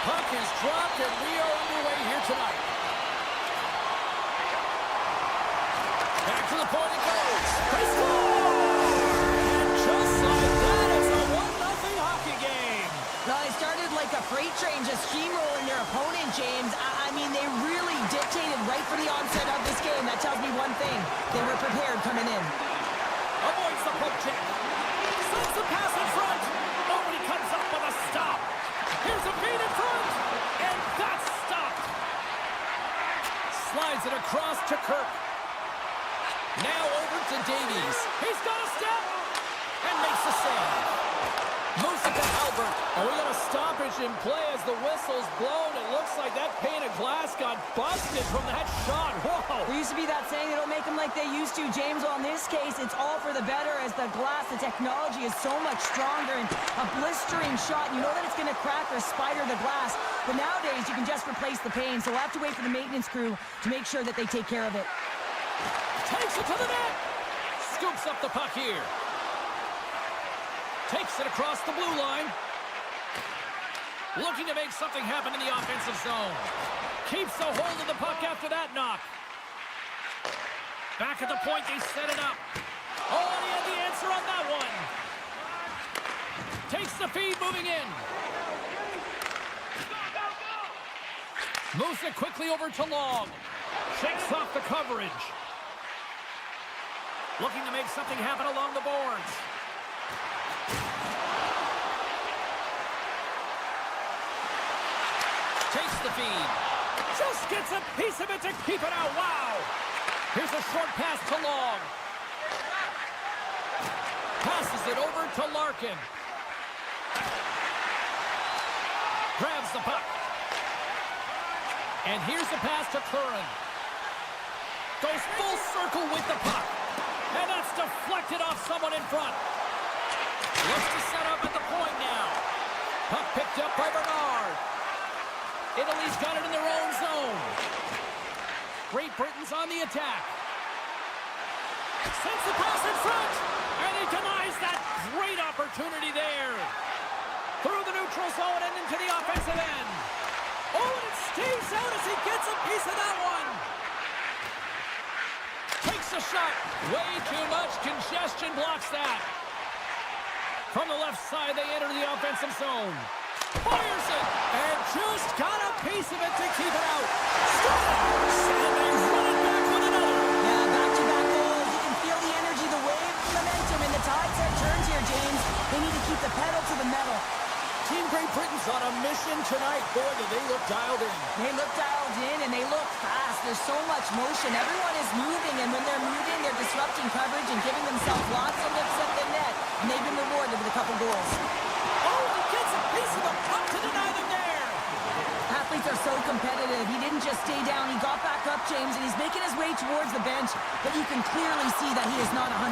Puck is dropped, and we are underway here tonight. Back to the point it goes. They score! And just like that, it's a 1-0 hockey game. Well, they started like a freight train, just steamrolling their opponent, James. I mean, they really dictated right from the onset of this game. That tells me one thing. They were prepared coming in. Avoids the poke check. Sends the pass in front. Nobody comes up with a stop. Here's a feed in front. And that's stopped. Slides it across to Kirk. Now over to Davies. He's got a step. And makes the save. Moves it to Albert. And we got a stoppage in play as the whistle's blown. It looks like that pane of glass got busted from that shot. Whoa. There used to be that saying, they don't make them like they used to, James. Well, in this case, it's all for the better as the glass, the technology is so much stronger. And a blistering shot, you know that it's going to crack or spider the glass. But nowadays, you can just replace the pane. So we'll have to wait for the maintenance crew to make sure that they take care of it. Takes it to the net. Scoops up the puck here. Takes it across the blue line. Looking to make something happen in the offensive zone. Keeps the hold of the puck after that knock. Back at the point, they set it up. Oh, and he had the answer on that one. Takes the feed, moving in. Moves it quickly over to Long. Shakes off the coverage. Looking to make something happen along the boards. Takes the feed. Just gets a piece of it to keep it out. Wow. Here's a short pass to Long. Passes it over to Larkin. Grabs the puck. And here's the pass to Curran. Goes full circle with the puck. And that's deflected off someone in front. Looks to set up at the point now. Puck picked up by Bernard. Italy's got it in their own zone. Great Britain's on the attack. Sends the pass in front. And he denies that great opportunity there. Through the neutral zone and into the offensive end. Oh, and it stays out as he gets a piece of that one. Takes a shot. Way too much congestion blocks that. From the left side, they enter the offensive zone. Fires it. And just got a piece of it to keep it out. Scores! And they run it back with another. Yeah, back-to-back goals. You can feel the energy, the wave, the momentum, and the tides have turned here, James. They need to keep the pedal to the metal. Team Great Britain's on a mission tonight. Boy, do they look dialed in. They look dialed in, and they look fast. There's so much motion. Everyone is moving, and when they're moving, they're disrupting coverage and giving themselves lots of looks at the net. And they've been rewarded with a couple goals. Oh, he gets a piece of the puck to deny them there. Athletes are so competitive. He didn't just stay down. He got back up, James, and he's making his way towards the bench. But you can clearly see that he is not 100%.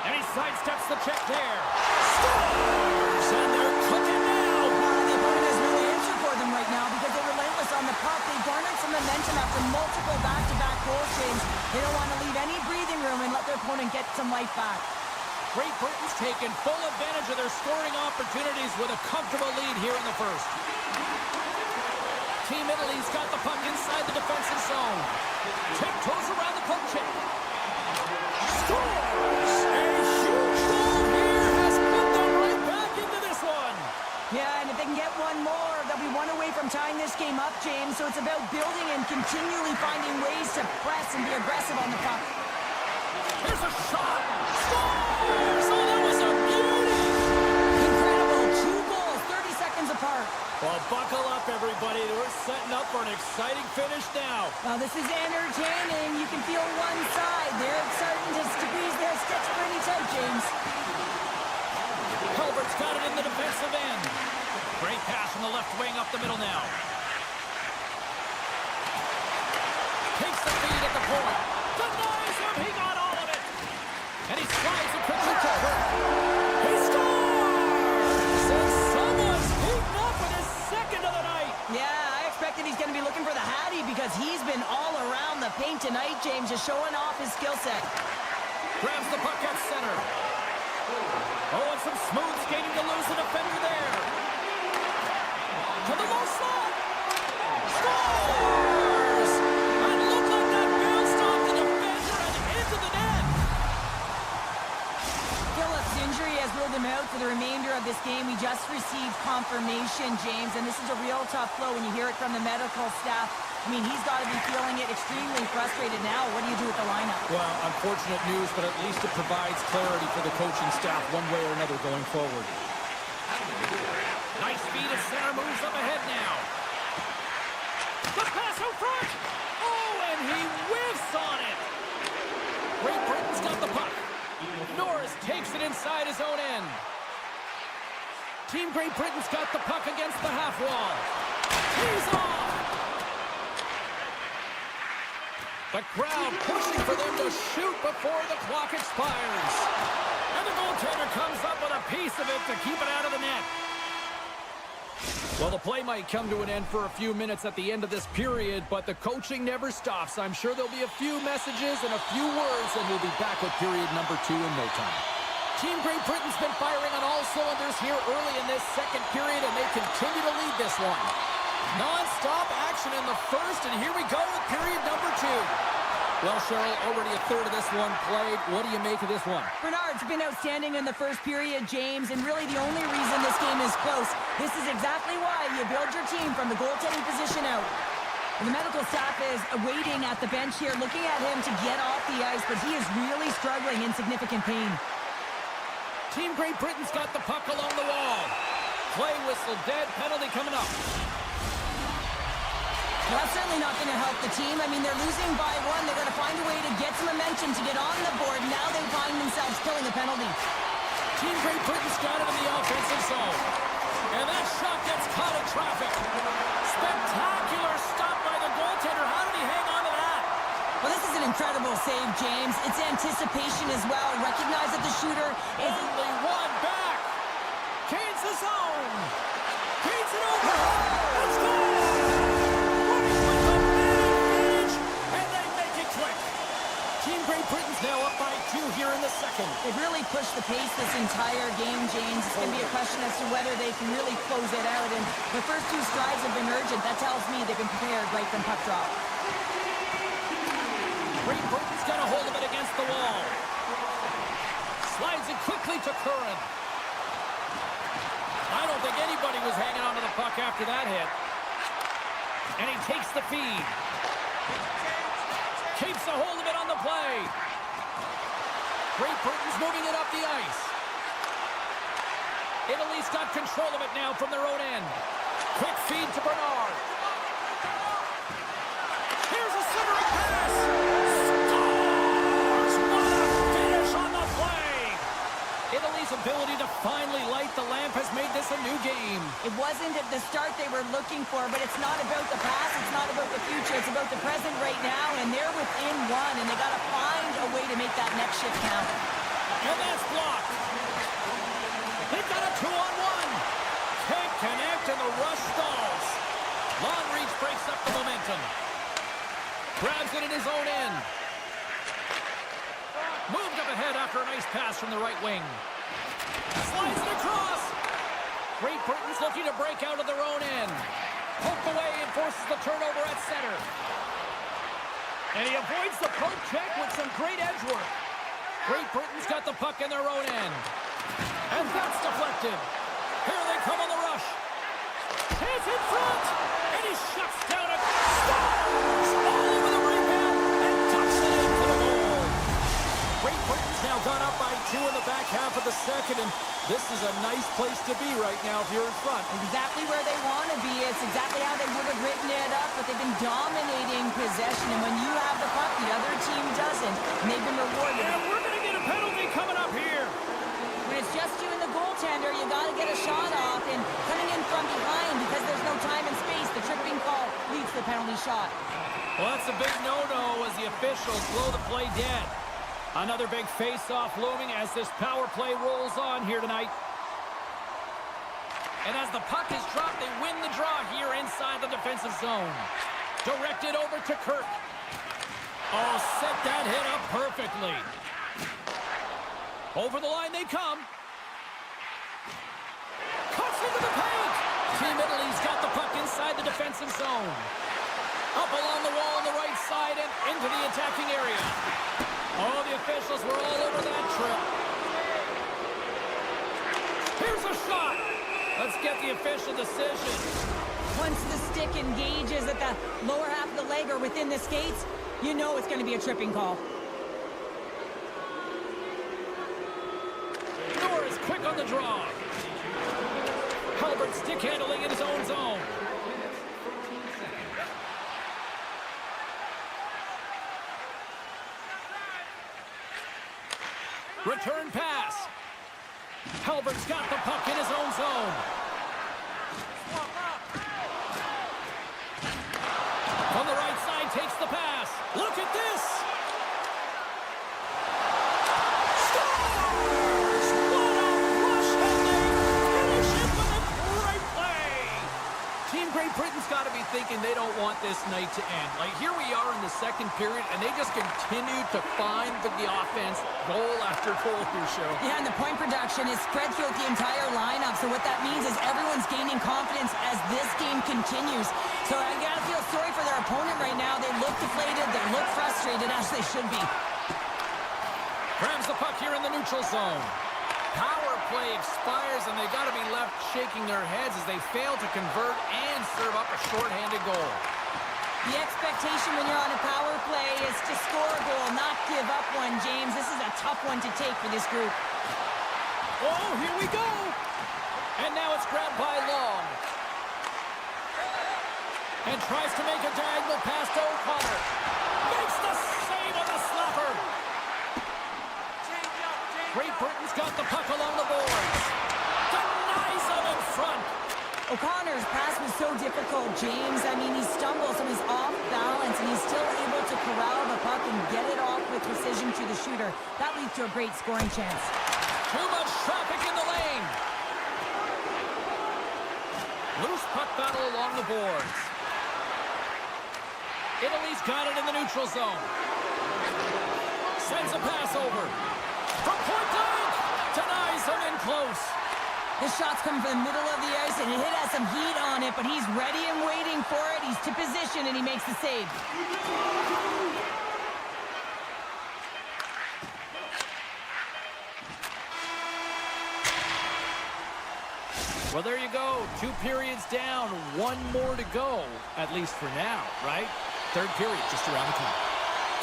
And he sidesteps the check there. Scores! And they're cooking now. The opponent has no answer for them right now because they're relentless on the puck. They garnered some momentum after multiple back-to-back goals, James. They don't want to leave any breathing room and let their opponent get some life back. Great Britain's taken full advantage of their scoring opportunities with a comfortable lead here in the first. Team Italy's got the puck inside the defensive zone. Tiptoes around the poke check. Scores! A huge goal here has put them right back into this one. Yeah, and if they can get one more, they'll be one away from tying this game up, James. So it's about building and continually finding ways to press and be aggressive on the puck. Here's a shot. Scores! Oh, that was a beauty. Incredible. 2 goals, 30 seconds apart. Well, buckle up, everybody. We're setting up for an exciting finish now. Well, this is entertaining. You can feel one side. They're starting to squeeze their sticks pretty tight, James. Culvert's got it in the defensive end. Great pass from the left wing up the middle now. Takes the feed at the point. Denies him. He got all of it. And he slides it quickly to Freku. He scores! And someone's heating up with his second of the night. Yeah, I expected he's going to be looking for the Hattie because he's been all around the paint tonight, James, just showing off his skill set. Grabs the puck at center. Oh, and some smooth skating to lose the defender there. To the low slot. Scores! And looked like that bounced off the defender and into the net. Phillips' injury has ruled him out for the remainder of this game. We just received confirmation, James, and this is a real tough blow when you hear it from the medical staff. I mean, he's got to be feeling it extremely frustrated now. What do you do with the lineup? Well, unfortunate news, but at least it provides clarity for the coaching staff one way or another going forward. Nice feed at center, moves up ahead now. The pass out front. Oh, and he whiffs on it. Great Britain's got the puck. Norris takes it inside his own end. Team Great Britain's got the puck against the half wall. He's off. The crowd pushing for them to shoot before the clock expires. And the goaltender comes up with a piece of it to keep it out of the net. Well, the play might come to an end for a few minutes at the end of this period, but the coaching never stops. I'm sure there'll be a few messages and a few words, and we'll be back with period number 2 in no time. Team Great Britain's been firing on all cylinders here early in this second period, and they continue to lead this one. Non-stop action in the first, and here we go with period number 2. Well, Cheryl, already a third of this one played. What do you make of this one? Bernard's been outstanding in the first period, James, and really the only reason this game is close. This is exactly why you build your team from the goaltending position out. And the medical staff is waiting at the bench here, looking at him to get off the ice, but he is really struggling in significant pain. Team Great Britain's got the puck along the wall. Play whistle dead, penalty coming up. Well, that's certainly not going to help the team. I mean, they're losing by one. They're going to find a way to get some momentum to get on the board. Now they find themselves killing a penalty. Team Great Britain's got it in the offensive zone. And that shot gets caught in traffic. Spectacular stop by the goaltender. How did he hang on to that? Well, this is an incredible save, James. It's anticipation as well. Recognize that the shooter is... Only one back. Canes the zone. Canes it over. Let's go. And they make it quick. Team Great Britain's now up by 2 here in the second. They've really pushed the pace this entire game, James. It's going to be a question as to whether they can really close it out. And the first 2 strides have been urgent. That tells me they've been prepared right from puck drop. Great Britain's got a hold of it against the wall. Slides it quickly to Curran. I don't think anybody was hanging on to the puck after that hit. And he takes the feed. Keeps a hold of it on the play. Great Britain's moving it up the ice. Italy's got control of it now from their own end. Quick feed to Bernard. Here's a centering pass. Scores! What a finish on the play! Italy's ability to finally light the lamp has made this a new game. It wasn't at the start they were looking for, but it's not about the past, it's not about the future, it's about the present right now, and they're within 1, and they got to find a way to make that next shift count. And that's blocked. They've got a 2-on-1. Can't connect, and the rush stalls. Long reach breaks up the momentum. Grabs it in his own end. Moved up ahead after a nice pass from the right wing. Slides it across. Great Britain's looking to break out of their own end. Poked away and forces the turnover at center. And he avoids the poke check with some great edge work. Great Britain's got the puck in their own end. And that's deflected. Here they come on the rush. Chance in front. And he shuts down a stars all over the rebound and tucks it into the goal. Great Britain's now gone up by 2 in the back half of the second, and this is a nice place to be right now if you're in front. Exactly where they want to be. It's exactly how they would have written it up, but they've been dominating possession, and when you have the puck, the other team doesn't, and they've been rewarded. And we're going to get a penalty coming up here. When it's just you and the goaltender, you got to get a shot off, and coming in from behind because there's no time and space, the tripping call leads to the penalty shot. Well, that's a big no-no as the officials blow the play dead. Another big face-off looming as this power play rolls on here tonight. And as the puck is dropped, they win the draw here inside the defensive zone. Directed over to Kirk. Oh, set that hit up perfectly. Over the line they come. Cuts into the paint. Team Italy's got the puck inside the defensive zone. Up along the wall on the right side and into the attacking area. Oh, the officials were all over that trip. Here's a shot. Let's get the official decision. Once the stick engages at the lower half of the leg or within the skates, you know it's going to be a tripping call. Norris quick on the draw. Halbert stick handling in his own zone. Return pass. Halbert's got the puck in his own zone. On the right side, takes the pass. Look at this. Scores! What a rush, and they finish it with a great play. Team Great Britain's got to be thinking they don't want this night to end. Like, here we are in the second period, and they just continue to find the offense goal after goal here, Show. Yeah, and the point production is spread throughout the entire lineup, so what that means is everyone's gaining confidence as this game continues. So I gotta feel sorry for their opponent right now. They look deflated, they look frustrated, as they should be. Grabs the puck here in the neutral zone. Power play expires, and they got to be left shaking their heads as they fail to convert and serve up a shorthanded goal. The expectation when you're on a power play is to score a goal, not give up one, James. This is a tough one to take for this group. Oh, here we go. And now it's grabbed by Long. And tries to make a diagonal pass to O'Connor. Makes the save on the slapper. Great Britain's got the puck along the boards. Denies him in front. O'Connor's pass was so difficult, James. I mean, he stumbles and is off balance, and he's still able to corral the puck and get it off with precision to the shooter. That leads to a great scoring chance. Too much traffic in the lane. Loose puck battle along the boards. Italy's got it in the neutral zone. Sends a pass over. From point blank. Denies him in close. The shot's come from the middle of the ice, and it has some heat on it, but he's ready and waiting for it. He's to position, and he makes the save. Well, there you go. 2 periods down, 1 more to go, at least for now, right? 3rd period just around the corner.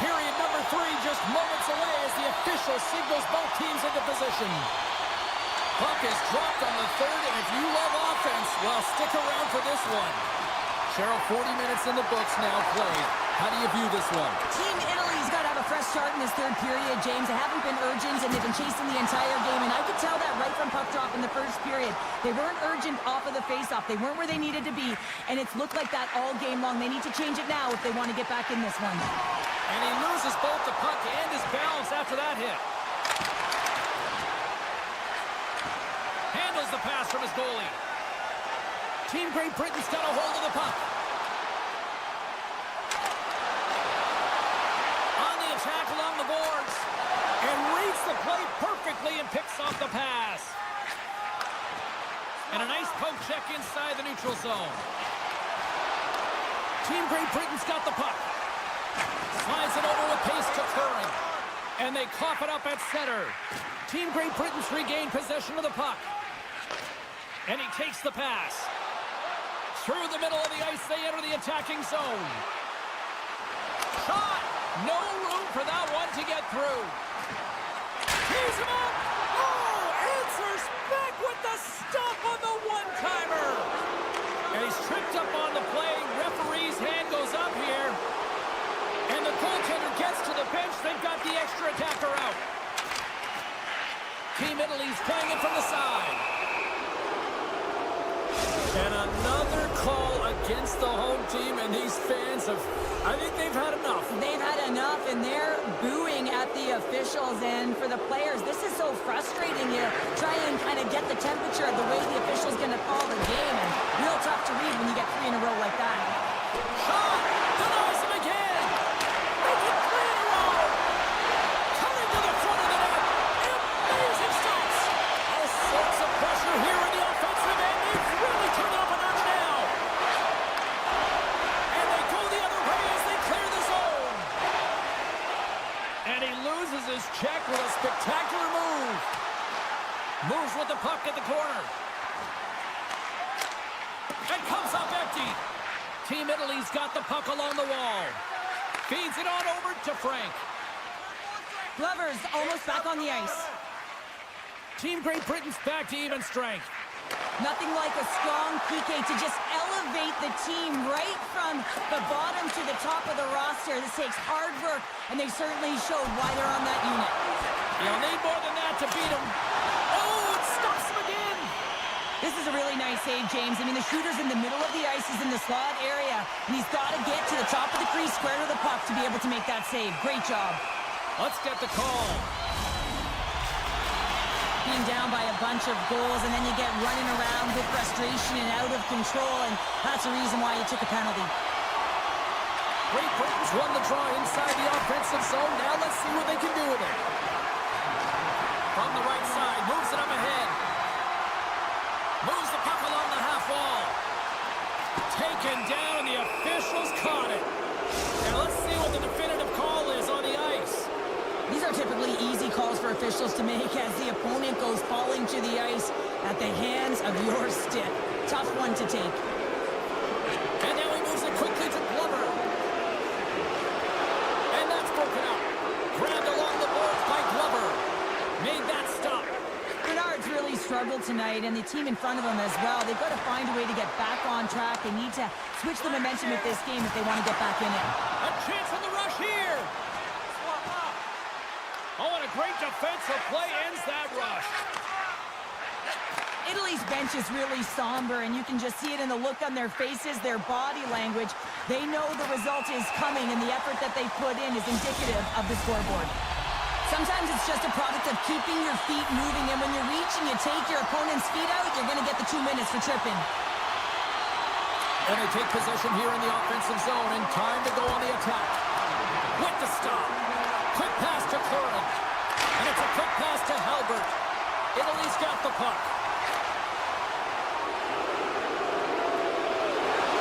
Period number 3 just moments away as the official signals both teams into position. Puck is dropped on the 3rd, and if you love offense, well, stick around for this one. Cheryl, 40 minutes in the books now played. How do you view this one? Team Italy's got to have a fresh start in this 3rd period, James. They haven't been urgent, and they've been chasing the entire game, and I could tell that right from puck drop in the 1st period. They weren't urgent off of the faceoff. They weren't where they needed to be, and it's looked like that all game long. They need to change it now if they want to get back in this one. And he loses both the puck and his balance after that hit. Handles the pass from his goalie. Team Great Britain's got a hold of the puck. On the attack along the boards. And reads the play perfectly and picks off the pass. And a nice poke check inside the neutral zone. Team Great Britain's got the puck. Slides it over with pace to Curran. And they cough it up at center. Team Great Britain's regained possession of the puck. And he takes the pass. Through the middle of the ice, they enter the attacking zone. Shot! No room for that one to get through. Tees him up! Oh, answers back with the stop on the one-timer. And he's tripped up on the play. Referee's hand goes up here. And the goaltender gets to the bench. They've got the extra attacker out. Team Italy's playing it from the side. And another call against the home team, and these fans have, I think they've had enough. They've had enough, and they're booing at the officials. And for the players, this is so frustrating. You try and kind of get the temperature of the way the official's going to call the game, and real tough to read when you get 3 in a row like that. Shot! Denies him again! Make it 3 in a row! Coming to the front of the net! Amazing stops! All sorts of pressure here in the offensive end. They've really turned it up a notch now! And they go the other way as they clear the zone! And he loses his check with a spectacular move. Moves with the puck at the corner. And comes up empty. Team Italy's got the puck along the wall. Feeds it on over to Frank. Glover's almost back on the ice. Team Great Britain's back to even strength. Nothing like a strong PK to just elevate the team right from the bottom to the top of the roster. This takes hard work, and they certainly showed why they're on that unit. You'll need more than that to beat him. Oh, it stops him again. This is a really nice save, James. I mean, the shooter's in the middle of the ice. He's in the slot area, and he's got to get to the top of the crease, square to the puck, to be able to make that save. Great job. Let's get the call. Being down by a bunch of goals, and then you get running around with frustration and out of control, and that's the reason why you took a penalty. Great Britain's won the draw inside the offensive zone. Now let's see what they can do with it. From the right side, moves it up ahead. Moves the puck along the half wall. Taken down, and the officials caught it. And let's see what the definitive call is on the ice. These are typically easy calls for officials to make as the opponent goes falling to the ice at the hands of your stick. Tough one to take. And now he moves it quickly to Glover. And that's broken up. Grabbed along the boards by Glover. Made that stop. Bernard's really struggling struggled tonight, and the team in front of them as well. They've got to find a way to get back on track. They need to switch the momentum of this game if they want to get back in it. A chance on the rush here. Oh, and a great defensive play ends that rush. Italy's bench is really somber, and you can just see it in the look on their faces, their body language. They know the result is coming, and the effort that they put in is indicative of the scoreboard. Sometimes it's just a product of keeping your feet moving, and when you reach and you take your opponent's feet out, you're going to get the 2 minutes for tripping. And they take possession here in the offensive zone, and time to go on the attack. With the stop. Quick pass to Curran. And it's a quick pass to Halbert. Italy's got the puck.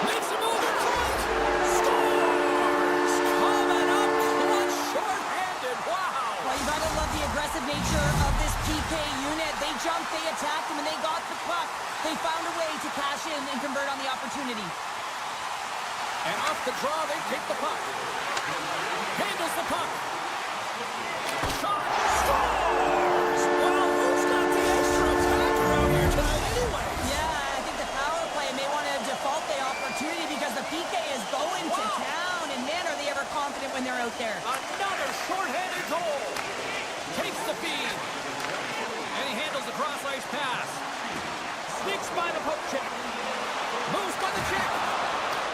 Makes a move in front. Scores! Coming up clutch, short-handed. Wow! Well, you gotta love the aggressive nature of this PK unit. They jumped, they attacked them, and they got the puck. They found a way to cash in and convert on the opportunity. And off the draw, they take the puck. Handles the puck. Shot. Scores! Well, who's got the extra attacker out here tonight anyway? Yeah, I think the power play may want to default the opportunity because the PK is going to town. And man, are they ever confident when they're out there. Another short-handed goal. Takes the feed. And he handles the cross-ice pass. Sneaks by the poke check. Moves by the check.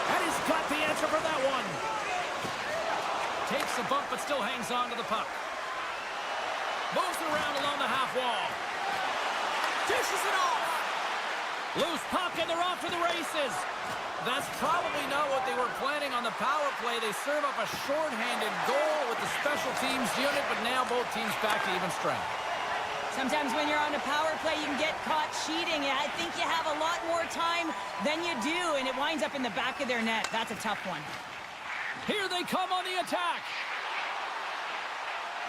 And he's got the answer for that one. Takes a bump but still hangs on to the puck. Moves around along the half wall. Dishes it off. Loose puck and they're off to the races. That's probably not what they were planning on the power play. They serve up a short-handed goal with the special teams unit, but now both teams back to even strength. Sometimes when you're on a power play, you can get caught cheating. I think you have a lot more time than you do, and it winds up in the back of their net. That's a tough one. Here they come on the attack.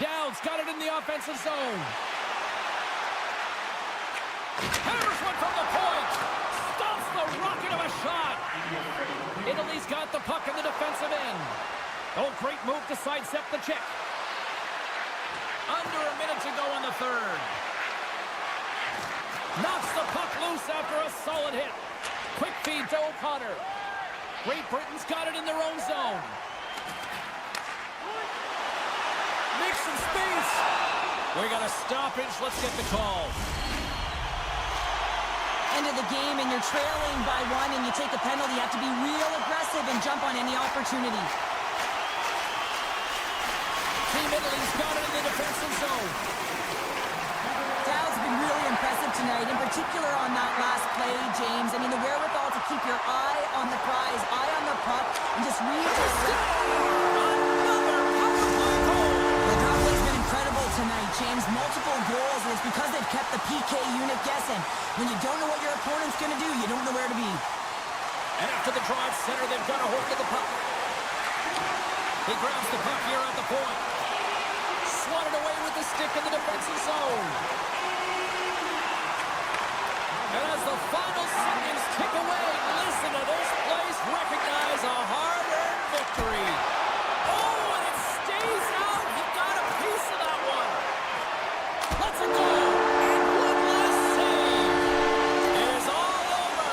Dowd's got it in the offensive zone. Hammers one from the point. Stops the rocket of a shot. Italy's got the puck in the defensive end. Oh, great move to sidestep the check. Under a minute to go in the third. Knocks the puck loose after a solid hit. Quick feed to O'Connor. Great Britain's got it in their own zone. Makes some space. We got a stoppage. Let's get the call. End of the game and you're trailing by one and you take a penalty. You have to be real aggressive and jump on any opportunity. Team Italy's got it in the defensive zone. Dowd's been really impressive tonight, in particular on that last play, James. I mean, the wherewithal to keep your eye on the prize, eye on the puck, and just read your step. Another power play goal. The power play's been incredible tonight, James. Multiple goals, and it's because they've kept the PK unit guessing. When you don't know what your opponent's going to do, you don't know where to be. And after the draw at center, they've got a hold of the puck. He grabs the puck here at the point. Swatted away with the stick in the defensive zone. And as the final seconds tick away, listen to this place recognize a hard-earned victory. Oh, and it stays out. He got a piece of that one. Let's go. And one last save. It is all over.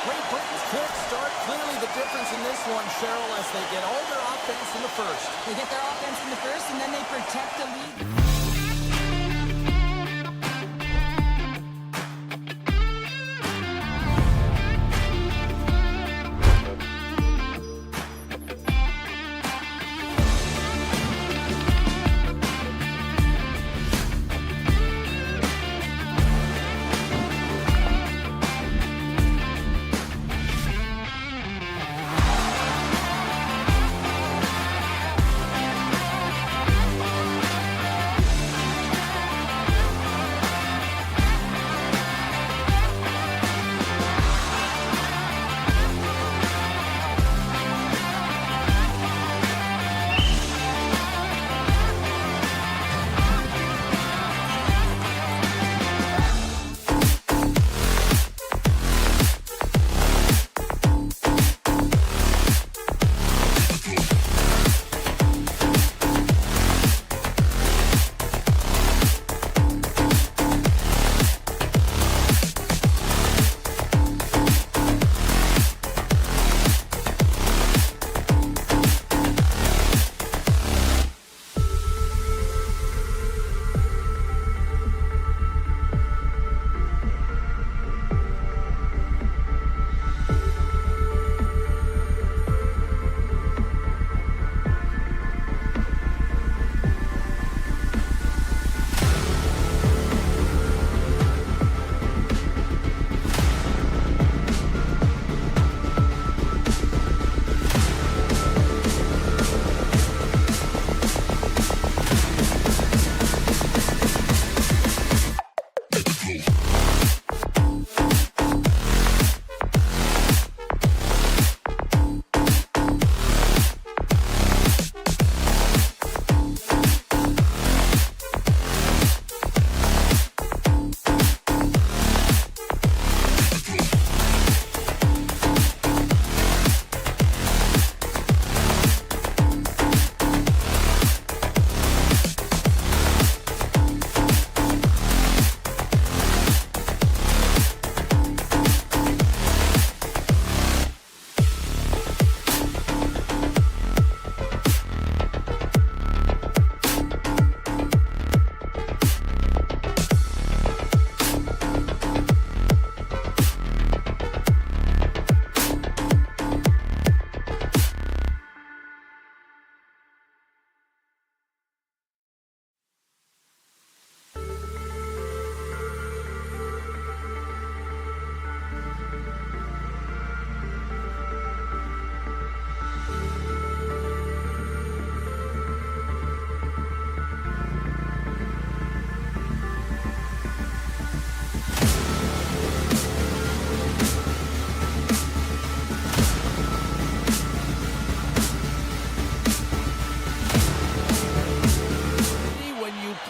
Great Britain's quick start. Clearly the difference in this one, Cheryl, as they get all their offense in the first. They get their offense in the first, and then they protect the lead.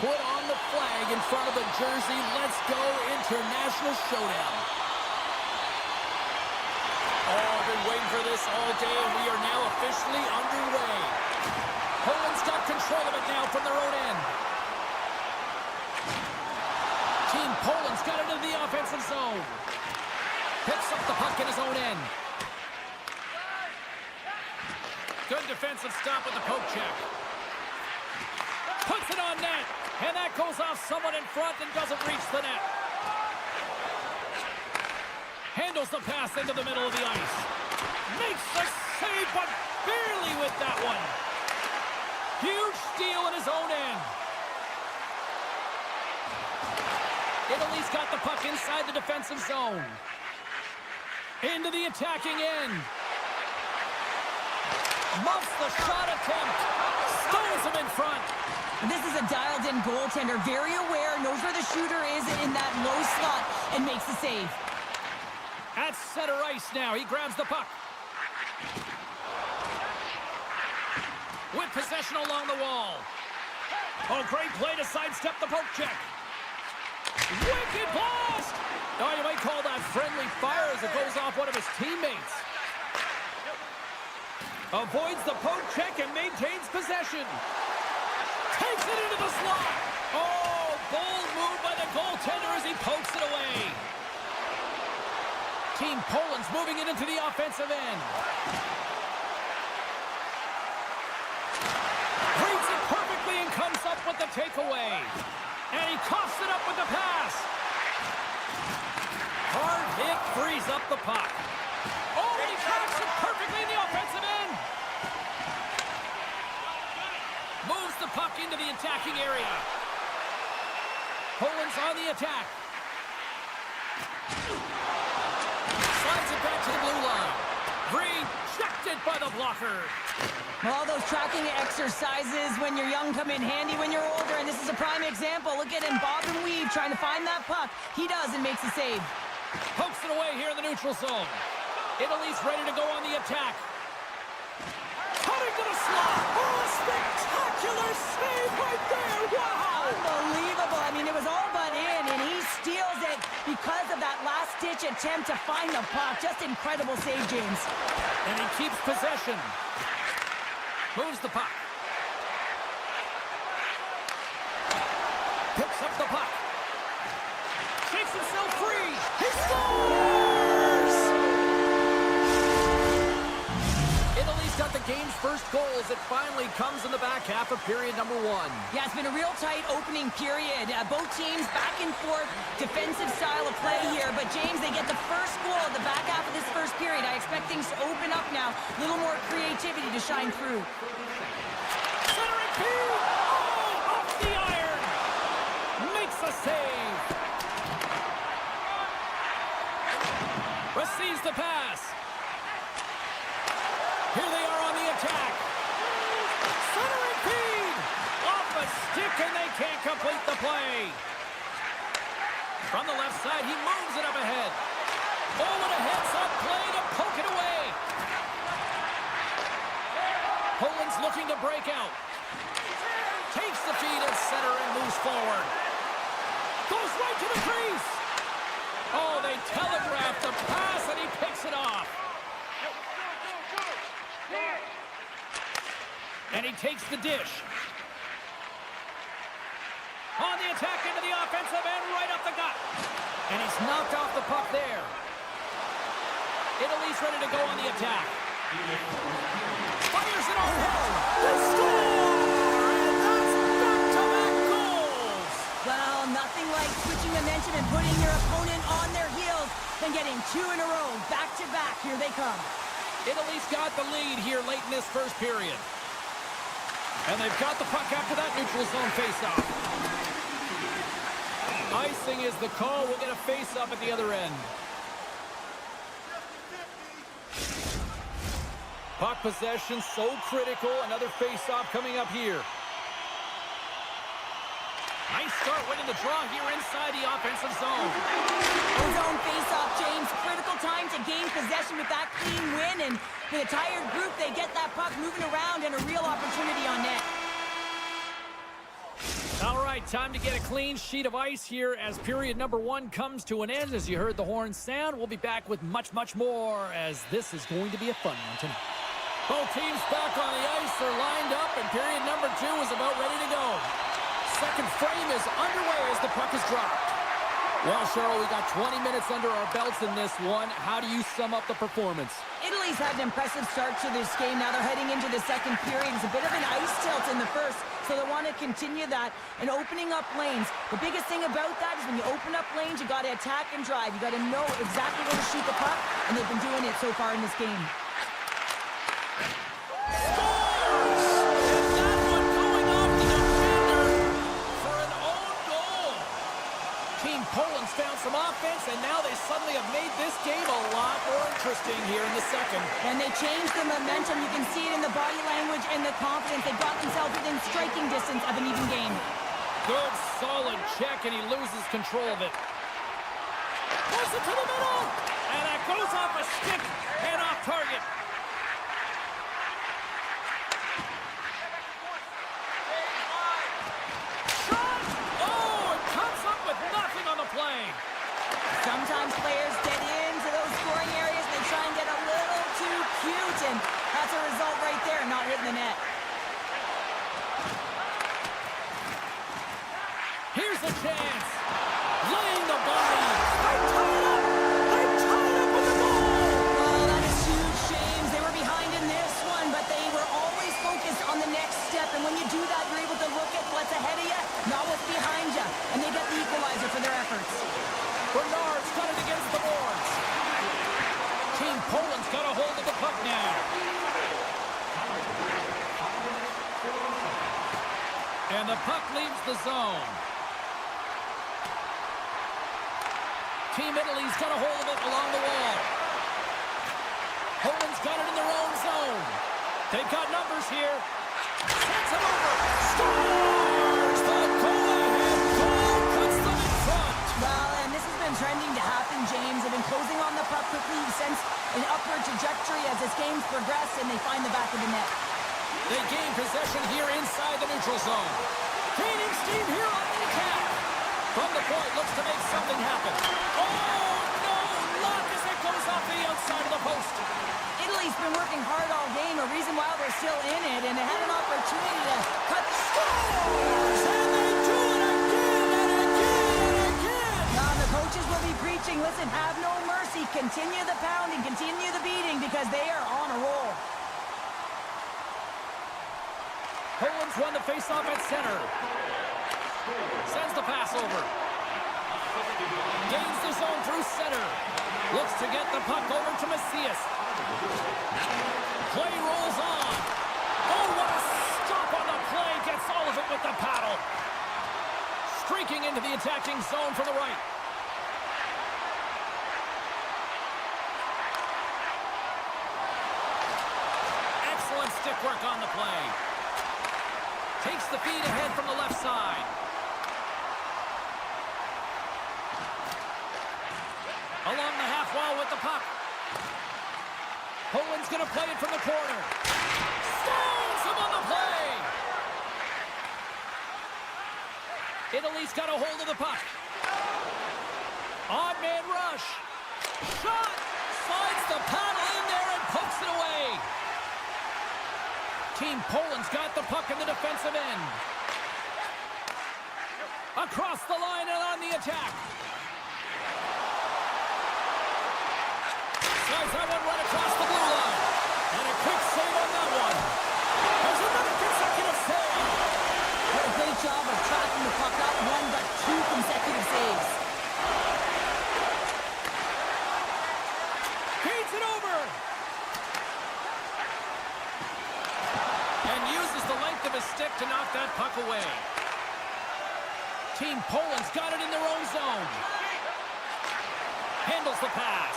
put on the flag in front of the jersey. Let's go international showdown. Oh, I've been waiting for this all day, and we are now officially underway. Poland's got control of it now from their own end. Team Poland's got it into the offensive zone. Picks up the puck in his own end. Good defensive stop with the poke check. Puts it on net. And that goes off someone in front and doesn't reach the net. Handles the pass into the middle of the ice. Makes the save, but barely with that one. Huge steal in his own end. Italy's got the puck inside the defensive zone. Into the attacking end. Muffs the shot attempt. Stones him in front. This is a dialed-in goaltender. Very aware, knows where the shooter is in that low slot, and makes the save. At center ice now. He grabs the puck. With possession along the wall. Oh, great play to sidestep the poke check. Wicked blast! Oh, you might call that friendly fire as it goes off one of his teammates. Avoids the poke check and maintains possession. Takes it into the slot. Oh, bold move by the goaltender as he pokes it away. Team Poland's moving it into the offensive end. Reads it perfectly and comes up with the takeaway. And he coughs it up with the pass. Hard hit frees up the puck. Oh, and he cracks it perfectly in the offensive end. Moves the puck into the attacking area. Poland's on the attack. Slides it back to the blue line. Rejected by the blocker. All those tracking exercises when you're young come in handy when you're older, and this is a prime example. Look at him bob and weave trying to find that puck. He does and makes the save. Pokes it away here in the neutral zone. Italy's ready to go on the attack. Cutting to the slot. Oh, a spectacular save right there. Wow! Unbelievable. I mean, it was all but in, and he steals it because of that last-ditch attempt to find the puck. Just incredible save, James. And he keeps possession. Moves the puck. Picks up the puck. Shakes himself free. He scores! Italy's got the game's first goal as it finally comes in the back half of period number 1. Yeah, it's been a real tight opening period. Both teams back and forth, defensive style of play here. But, James, they get the first goal at the back half of this first period. I expect things to open up now. A little more creativity to shine through. Centering feed! Oh, off the iron! Makes a save! Receives the pass. Here they are on the attack. Centering feed! Off a stick and they can't complete the play. From the left side, he moves it up ahead. Oh, and a heads-up play to poke it away. Poland's looking to break out. Takes the feed at center and moves forward. Goes right to the crease. Oh, they telegraphed the pass and he picks it off. And he takes the dish. On the attack into the offensive end, right up the gut. And he's knocked off the puck there. Italy's ready to go on the attack. Fires it on home. They score! And that's back-to-back goals! Well, nothing like switching momentum and putting your opponent on their heels than getting 2 in a row, back-to-back. Here they come. Italy's got the lead here late in this first period. And they've got the puck after that neutral zone faceoff. Icing is the call. We'll get a face-off at the other end. Puck possession so critical. Another face-off coming up here. Nice start winning the draw here inside the offensive zone. Zone face-off, James. Critical time to gain possession with that clean win. And for the tired group, they get that puck moving around and a real opportunity on net. All right. right, time to get a clean sheet of ice here as period number 1 comes to an end. As you heard the horn sound, we'll be back with much, much more as this is going to be a fun one tonight. Both teams back on the ice. They're lined up, and period number 2 is about ready to go. Second frame is underway as the puck is dropped. Well, Cheryl, we got 20 minutes under our belts in this one. How do you sum up the performance? Italy's had an impressive start to this game. Now they're heading into the second period. It's a bit of an ice tilt in the first, so they want to continue that and opening up lanes. The biggest thing about that is when you open up lanes, you got to attack and drive. You got to know exactly where to shoot the puck, and they've been doing it so far in this game. Poland's found some offense, and now they suddenly have made this game a lot more interesting here in the second. And they changed the momentum. You can see it in the body language and the confidence. They got themselves within striking distance of an even game. Good, solid check, and he loses control of it. Puts it to the middle, and that goes off a stick and off target. Sometimes players get into those scoring areas and they try and get a little too cute, and that's a result right there, not hitting the net. Here's a chance. Laying the body. They tied up. They tied up with the goal. Oh, that is huge shames. They were behind in this one, but they were always focused on the next step. And when you do that, you're able to look at what's ahead of you, not what's behind you. And they get the equalizer for their efforts. Bernard's got it against the boards. Team Poland's got a hold of the puck now. And the puck leaves the zone. Team Italy's got a hold of it along the wall. Poland's got it in their own zone. They've got numbers here. Sends it over. Scores! The goal-ahead goal puts them in front. Well, and this has been trending to happen, James. They've been closing on the puck quickly since an upward trajectory as this game's progressed, and they find the back of the net. They gain possession here inside the neutral zone. Gaining steam here on the attack. From the point, looks to make something happen. Oh, no! Luck as it goes off the outside of the post. Italy's been working hard all game, a reason why they're still in it, and they had an opportunity to cut. Scores! And they do it again and again and again! Now the coaches will be preaching, listen, have no mercy, continue the pounding, continue the beating, because they are on a roll. Poland's won the faceoff at center. Sends the pass over. Gains the zone through center. Looks to get the puck over to Macias. Play rolls on. Oh, what a stop on the play. Gets all of it with the paddle. Streaking into the attacking zone from the right. Excellent stick work on the play. Takes the feed ahead from the left side. Along the half wall with the puck. Poland's going to play it from the corner. Stones him on the play. Italy's got a hold of the puck. Odd man rush. Shot. Slides the paddle in there and pokes it away. Team Poland's got the puck in the defensive end. Across the line and on the attack. Slides that one right across the blue line. And a quick save on that one. There's another consecutive save. Did a great job of tracking the puck, not one but two consecutive saves. Feeds it over. And uses the length of his stick to knock that puck away. Team Poland's got it in their own zone. Handles the pass.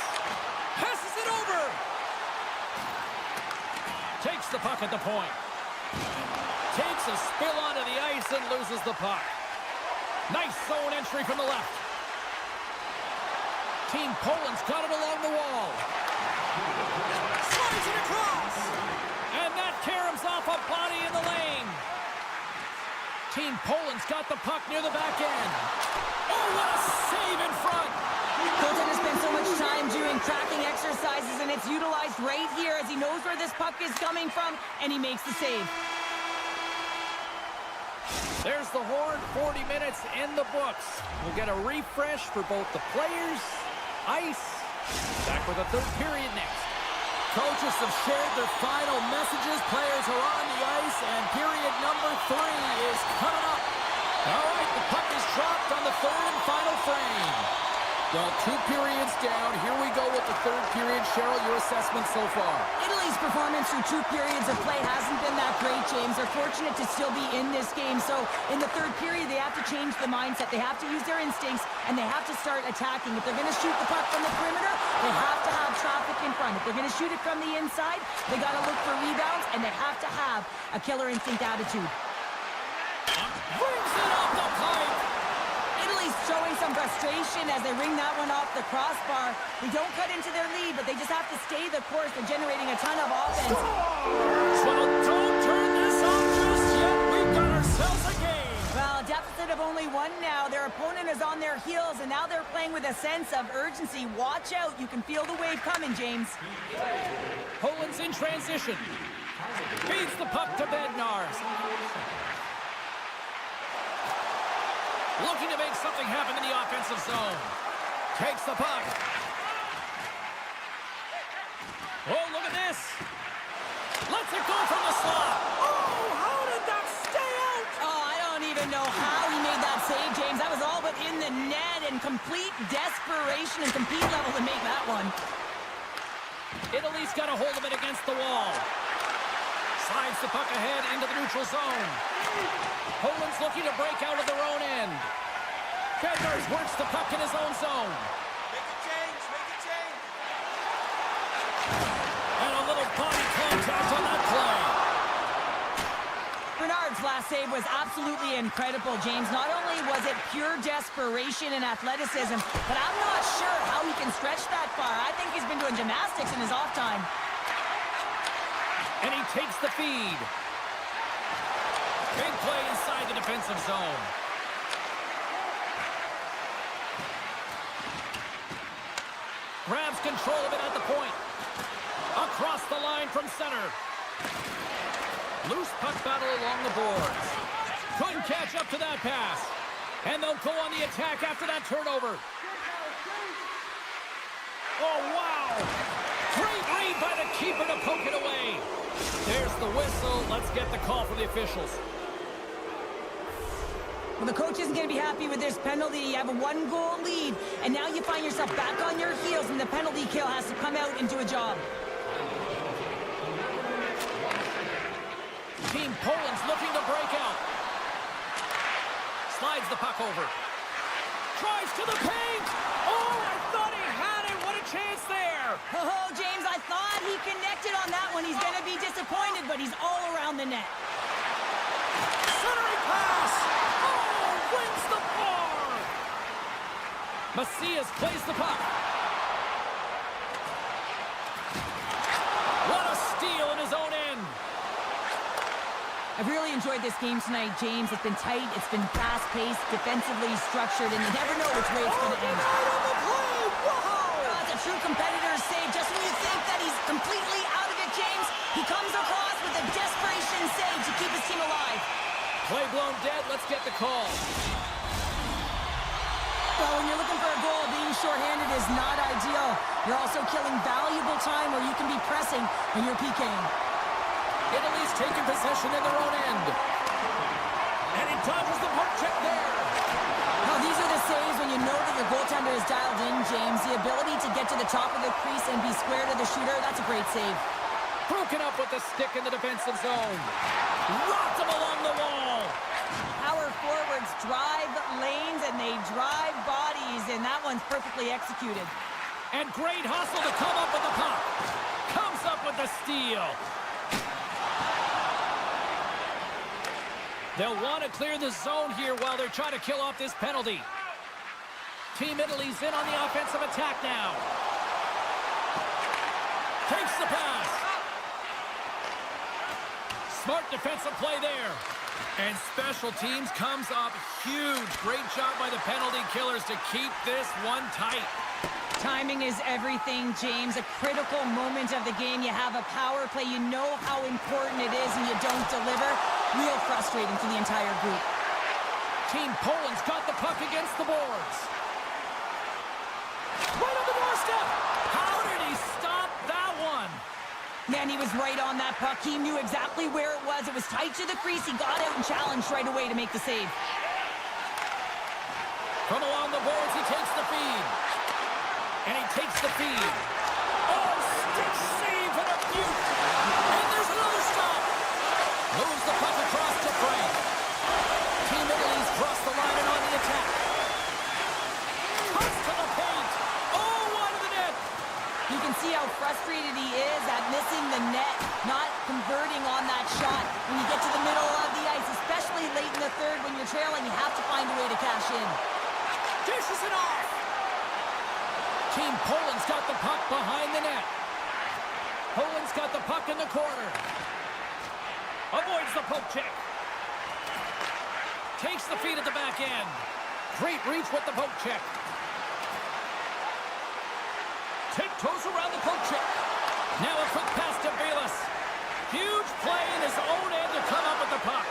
Passes it over. Takes the puck at the point. Takes a spill onto the ice and loses the puck. Nice zone entry from the left. Team Poland's got it along the wall. Slides it across. And that caroms off a body in the lane. Team Poland's got the puck near the back end. Oh, what a save in front! Colton has spent so much time doing tracking exercises, and it's utilized right here as he knows where this puck is coming from, and he makes the save. There's the horn, 40 minutes in the books. We'll get a refresh for both the players, ice. Back with the third period next. Coaches have shared their final messages. Players are on the ice, and period number 3 is coming up. All right, the puck is dropped on the third and final frame. Well, 2 periods down. Here we go with the third period. Cheryl, your assessment so far? Italy's performance through 2 periods of play hasn't been that great, James. They're fortunate to still be in this game. So in the third period, they have to change the mindset. They have to use their instincts, and they have to start attacking. If they're going to shoot the puck from the perimeter, they have to have traffic in front. If they're going to shoot it from the inside, they got to look for rebounds, and they have to have a killer instinct attitude. Brings it off the pipe. Italy's showing some frustration as they ring that one off the crossbar. They don't cut into their lead, but they just have to stay the course. They're generating a ton of offense. Well, don't turn this off just yet. We've got ourselves a game. Well, a deficit of only 1 now. Their opponent is on their heels, and now they're playing with a sense of urgency. Watch out. You can feel the wave coming, James. Poland's in transition. Feeds the puck to Bednars. Looking to make something happen in the offensive zone. Takes the puck. Oh, look at this. Lets it go from the slot. Oh, how did that stay out? Oh, I don't even know how he made that save, James. That was all but in the net, and complete desperation and compete level to make that one. Italy's got a hold of it against the wall. Slides the puck ahead into the neutral zone. Poland's looking to break out of their own end. Bednars works the puck in his own zone. Make a change, make a change. And a little body contact on that play. Bernard's last save was absolutely incredible, James. Not only was it pure desperation and athleticism, but I'm not sure how he can stretch that far. I think he's been doing gymnastics in his off time. And he takes the feed. Big play inside the defensive zone. Grabs control of it at the point. Across the line from center. Loose puck battle along the boards. Couldn't catch up to that pass. And they'll go on the attack after that turnover. Oh, wow! Great read by the keeper to poke it away. There's the whistle. Let's get the call from the officials. Well, the coach isn't going to be happy with this penalty. You have a 1-goal lead, and now you find yourself back on your heels, and the penalty kill has to come out and do a job. Team Poland's looking to break out. Slides the puck over. Tries to the paint. Oh, I thought he had it. What a chance there. Oh, James, I thought he connected on that one. He's going to be disappointed, but he's all around the net. Centering pass. Oh, wins the bar. Macias plays the puck. What a steal in his own end. I've really enjoyed this game tonight, James. It's been tight, it's been fast-paced, defensively structured, and you never know which way it's going to end. Oh, it's a true competitor's save. Just when you think that he's completely out of it, James, he comes across with a desperation save to keep his team alive. Play blown dead. Let's get the call. Well, when you're looking for a goal, being shorthanded is not ideal. You're also killing valuable time where you can be pressing when you're PKing. Italy's taking possession in their own end. And he dodges the puck check there. Now, these are the saves when you know that your goaltender is dialed in, James. The ability to get to the top of the crease and be square to the shooter, that's a great save. Broken up with the stick in the defensive zone. Rocked him along the wall. Power forwards drive lanes and they drive bodies, and that one's perfectly executed. And great hustle to come up with the puck. Comes up with the steal. They'll want to clear the zone here while they're trying to kill off this penalty. Team Italy's in on the offensive attack now. Takes the pass. Smart defensive play there. And special teams comes up huge. Great job by the penalty killers to keep this one tight. Timing is everything, James. A critical moment of the game. You have a power play. You know how important it is, and you don't deliver. Real frustrating for the entire group. Team Poland's got the puck against the boards. Right on the doorstep. How did he stop that one? Man, he was right on that puck. He knew exactly where it was. It was tight to the crease. He got out and challenged right away to make the save. From along the boards, he takes the feed. And he takes the feed. Oh, stick save and a beaut. And there's another stop. Moves the puck across to Frank. Team Italy's crossed the line and on the attack. Cuts to the paint. Oh, wide of the net. You can see how frustrated he is at missing the net, not converting on that shot. When you get to the middle of the ice, especially late in the third when you're trailing, you have to find a way to cash in. Dishes it off. Team Poland's got the puck behind the net. Poland's got the puck in the corner. Avoids the poke check. Takes the feed at the back end. Great reach with the poke check. Tiptoes around the poke check. Now a quick pass to Velas. Huge play in his own end to come up with the puck.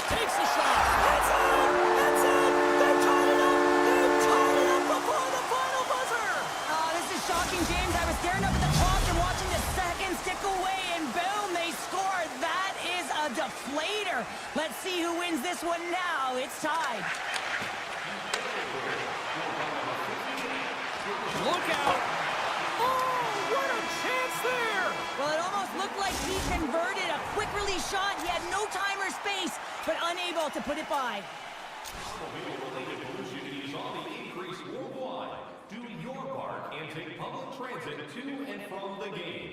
Takes the shot. That's it! That's it! They've tied it up! They've tied it up before the final buzzer! Oh, this is shocking, James. I was staring up at the clock and watching the seconds tick away, and boom, they score. That is a deflator. Let's see who wins this one now. It's tied. Look out! Oh, what a chance there! Well, it almost looked like he converted a quick release shot. He had no time or space, but unable to put it by. Related pollution is on the increase worldwide. Do your part and take public transit to and from the game.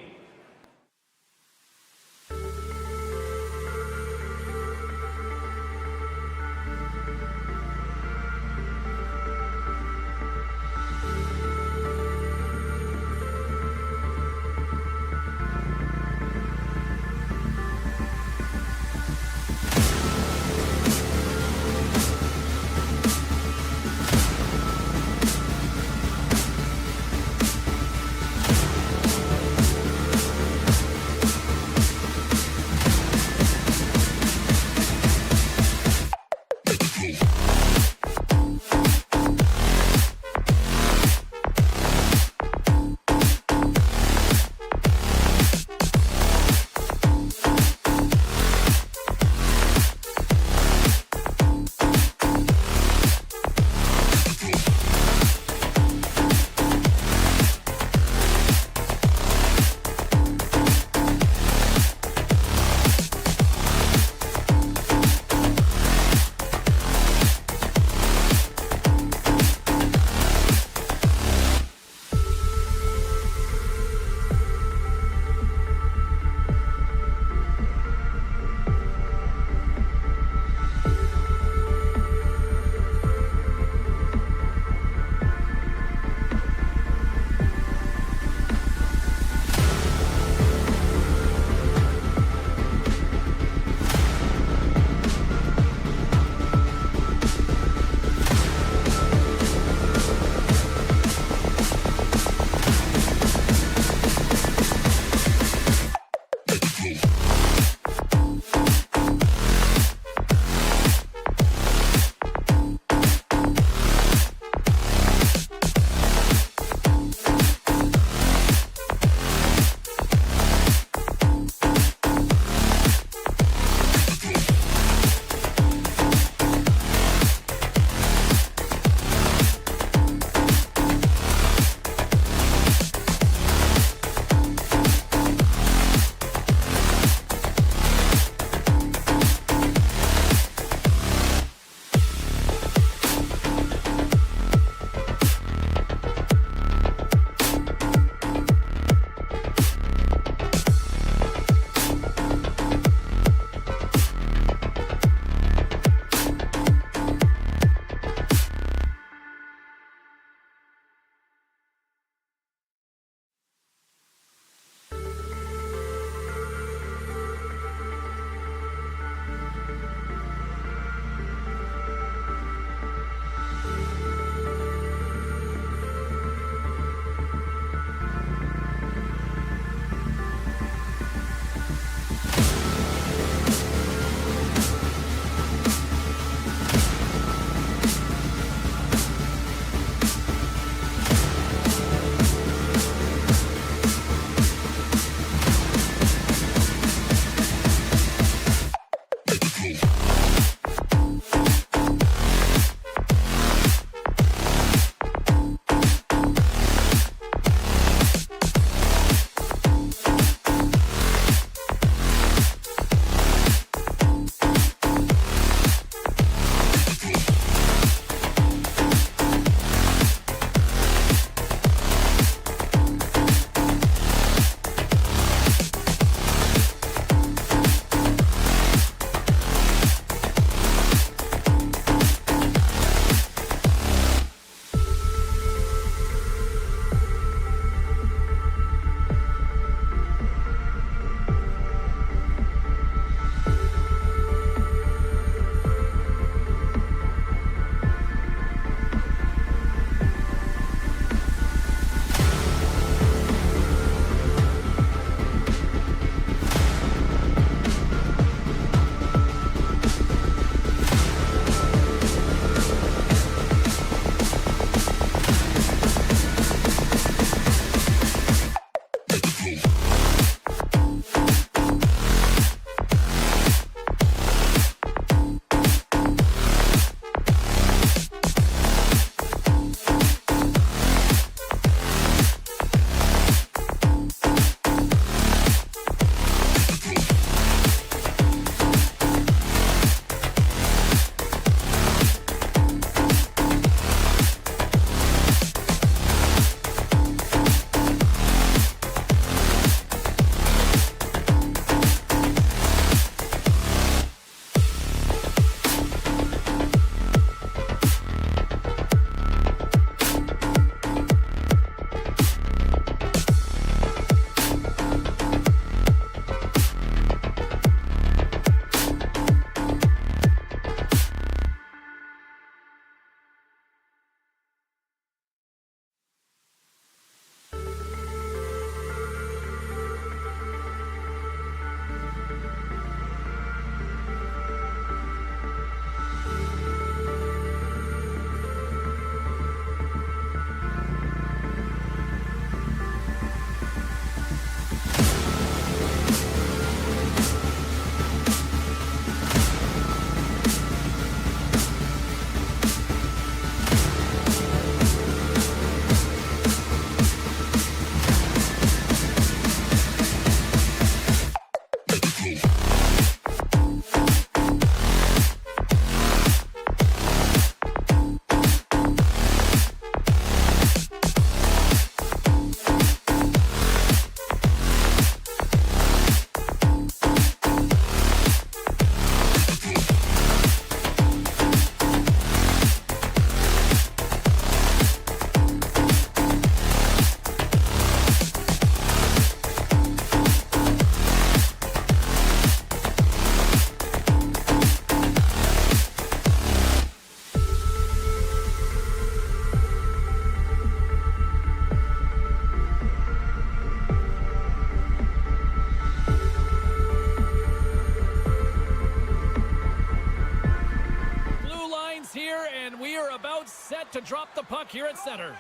here, and we are about set to drop the puck here at center.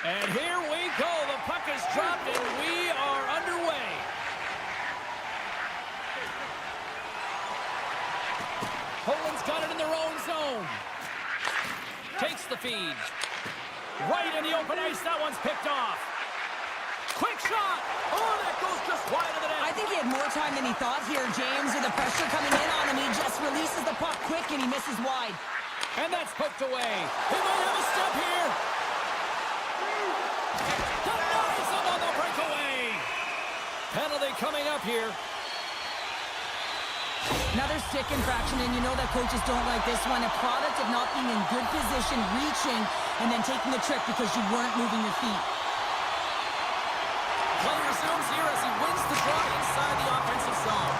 And here we go. The puck is dropped, and we are underway. Poland's got it in their own zone. Takes the feed. Right in the open ice. That one's picked off. Quick shot. Oh, that goes just wide of the net. I think he had more time than he thought here, James. With the pressure coming in on him, he just releases the puck quick and he misses wide. And that's poked away. He might have a step here. Denies him on the breakaway. Penalty coming up here. Another stick infraction, and you know that coaches don't like this one. A product of not being in good position, reaching, and then taking the trick because you weren't moving your feet. Play resumes here as he wins the draw inside the offensive zone.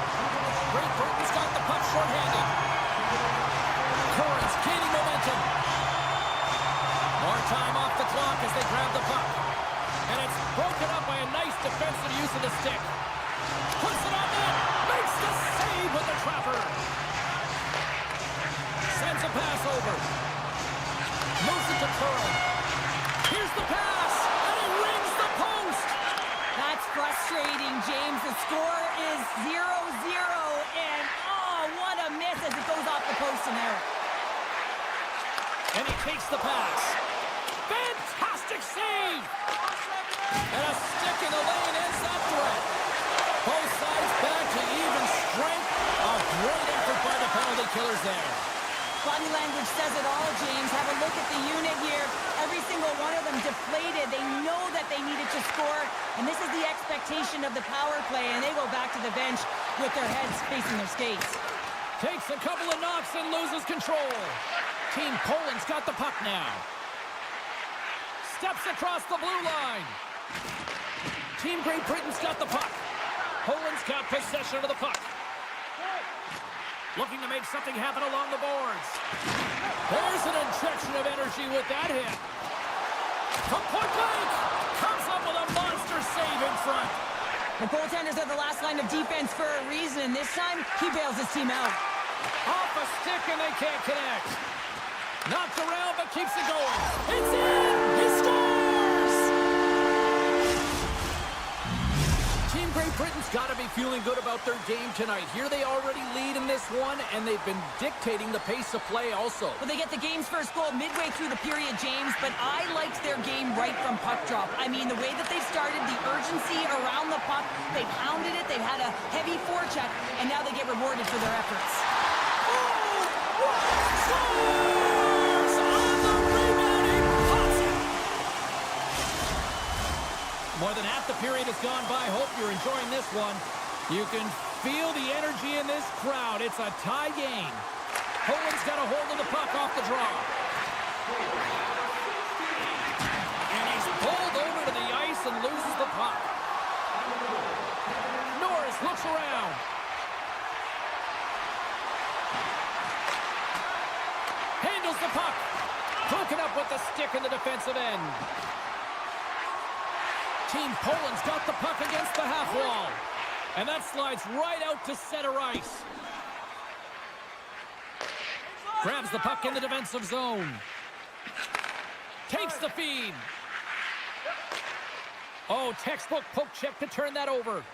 Great Britain's got the puck shorthanded. Curran's gaining momentum. More time off the clock as they grab the puck. And it's broken up by a nice defensive use of the stick. Puts it on net. Makes the save with the trapper. Sends a pass over. Moves it to Curran. Here's the pass. And he rings the post. That's frustrating, James. The score is 0-0, and oh, what a miss as it goes off the post and out. And he takes the pass. Fantastic save! And a stick in the lane ends that threat. Both sides back to even strength. A great effort by the penalty killers there. Body language says it all, James. Have a look at the unit here. Every single one of them deflated. They know that they needed to score, and this is the expectation of the power play, and they go back to the bench with their heads facing their skates. Takes a couple of knocks and loses control. Team Poland's got the puck now. Steps across the blue line. Team Great Britain's got the puck. Poland's got possession of the puck. Looking to make something happen along the boards. There's an injection of energy with that hit. From point blank, comes up with a monster save in front. The goaltenders are the last line of defense for a reason, and this time, he bails his team out. Off a stick and they can't connect. Knocked around but keeps it going. It's in! He scores! Team Great Britain's got to be feeling good about their game tonight. Here they already lead in this one, and they've been dictating the pace of play also. Well, they get the game's first goal midway through the period, James, but I liked their game right from puck drop. I mean, the way that they've started, the urgency around the puck, they pounded it, they've had a heavy forecheck, and now they get rewarded for their efforts. Scores! On the rebound, he pops it! More than half the period has gone by. Hope you're enjoying this one. You can feel the energy in this crowd. It's a tie game. Poland's got a hold of the puck off the draw. And he's pulled over to the ice and loses the puck. Norris looks around. Handles the puck. Broken up with the stick in the defensive end. Team Poland's got the puck against the half wall. And that slides right out to center ice. Grabs the puck in the defensive zone. Takes the feed. Oh, textbook poke check to turn that over.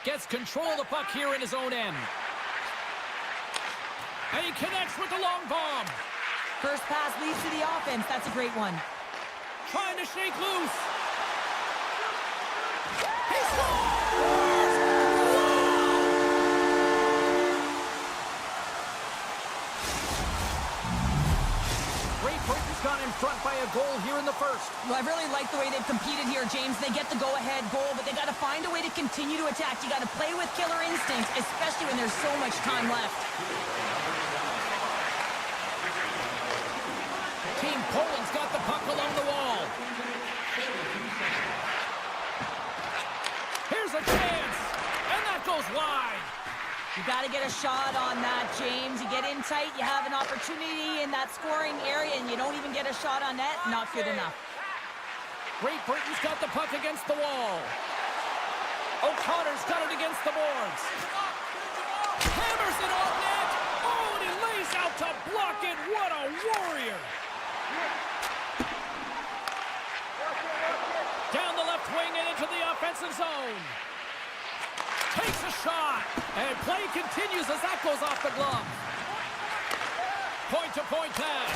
Gets control of the puck here in his own end. And he connects with the long bomb. First pass leads to the offense. That's a great one. Trying to shake loose. He scores! Great Britain's gone in front by a goal here in the first. Well, I really like the way they've competed here, James. They get the go-ahead goal, but they got to find a way to continue to attack. You got to play with killer instincts, especially when there's so much time left. Team Poland's got the puck along the wall. Here's a chance, and that goes wide. You got to get a shot on that, James. You get in tight, you have an opportunity in that scoring area, and you don't even get a shot on net. Not good enough. Great Britain's got the puck against the wall. O'Connor's got it against the boards. Hammers it on net. out to block it. What a warrior. Down the left wing and into the offensive zone. Takes a shot. And play continues as that goes off the glove. Point-to-point pass.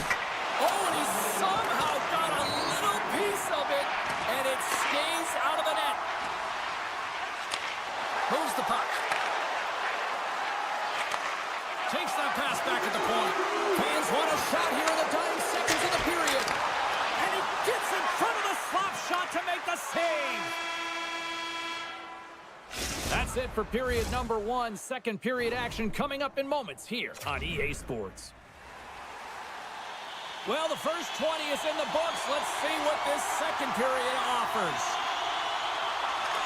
Oh, and he somehow got a little piece of it, and it stays out of the net. Moves the puck. Takes that pass back at the point. Fans want a shot here in the dying seconds of the period. And he gets in front of the slap shot to make the save. That's it for period number 1. Second period action coming up in moments here on EA Sports. Well, the first 20 is in the books. Let's see what this second period offers.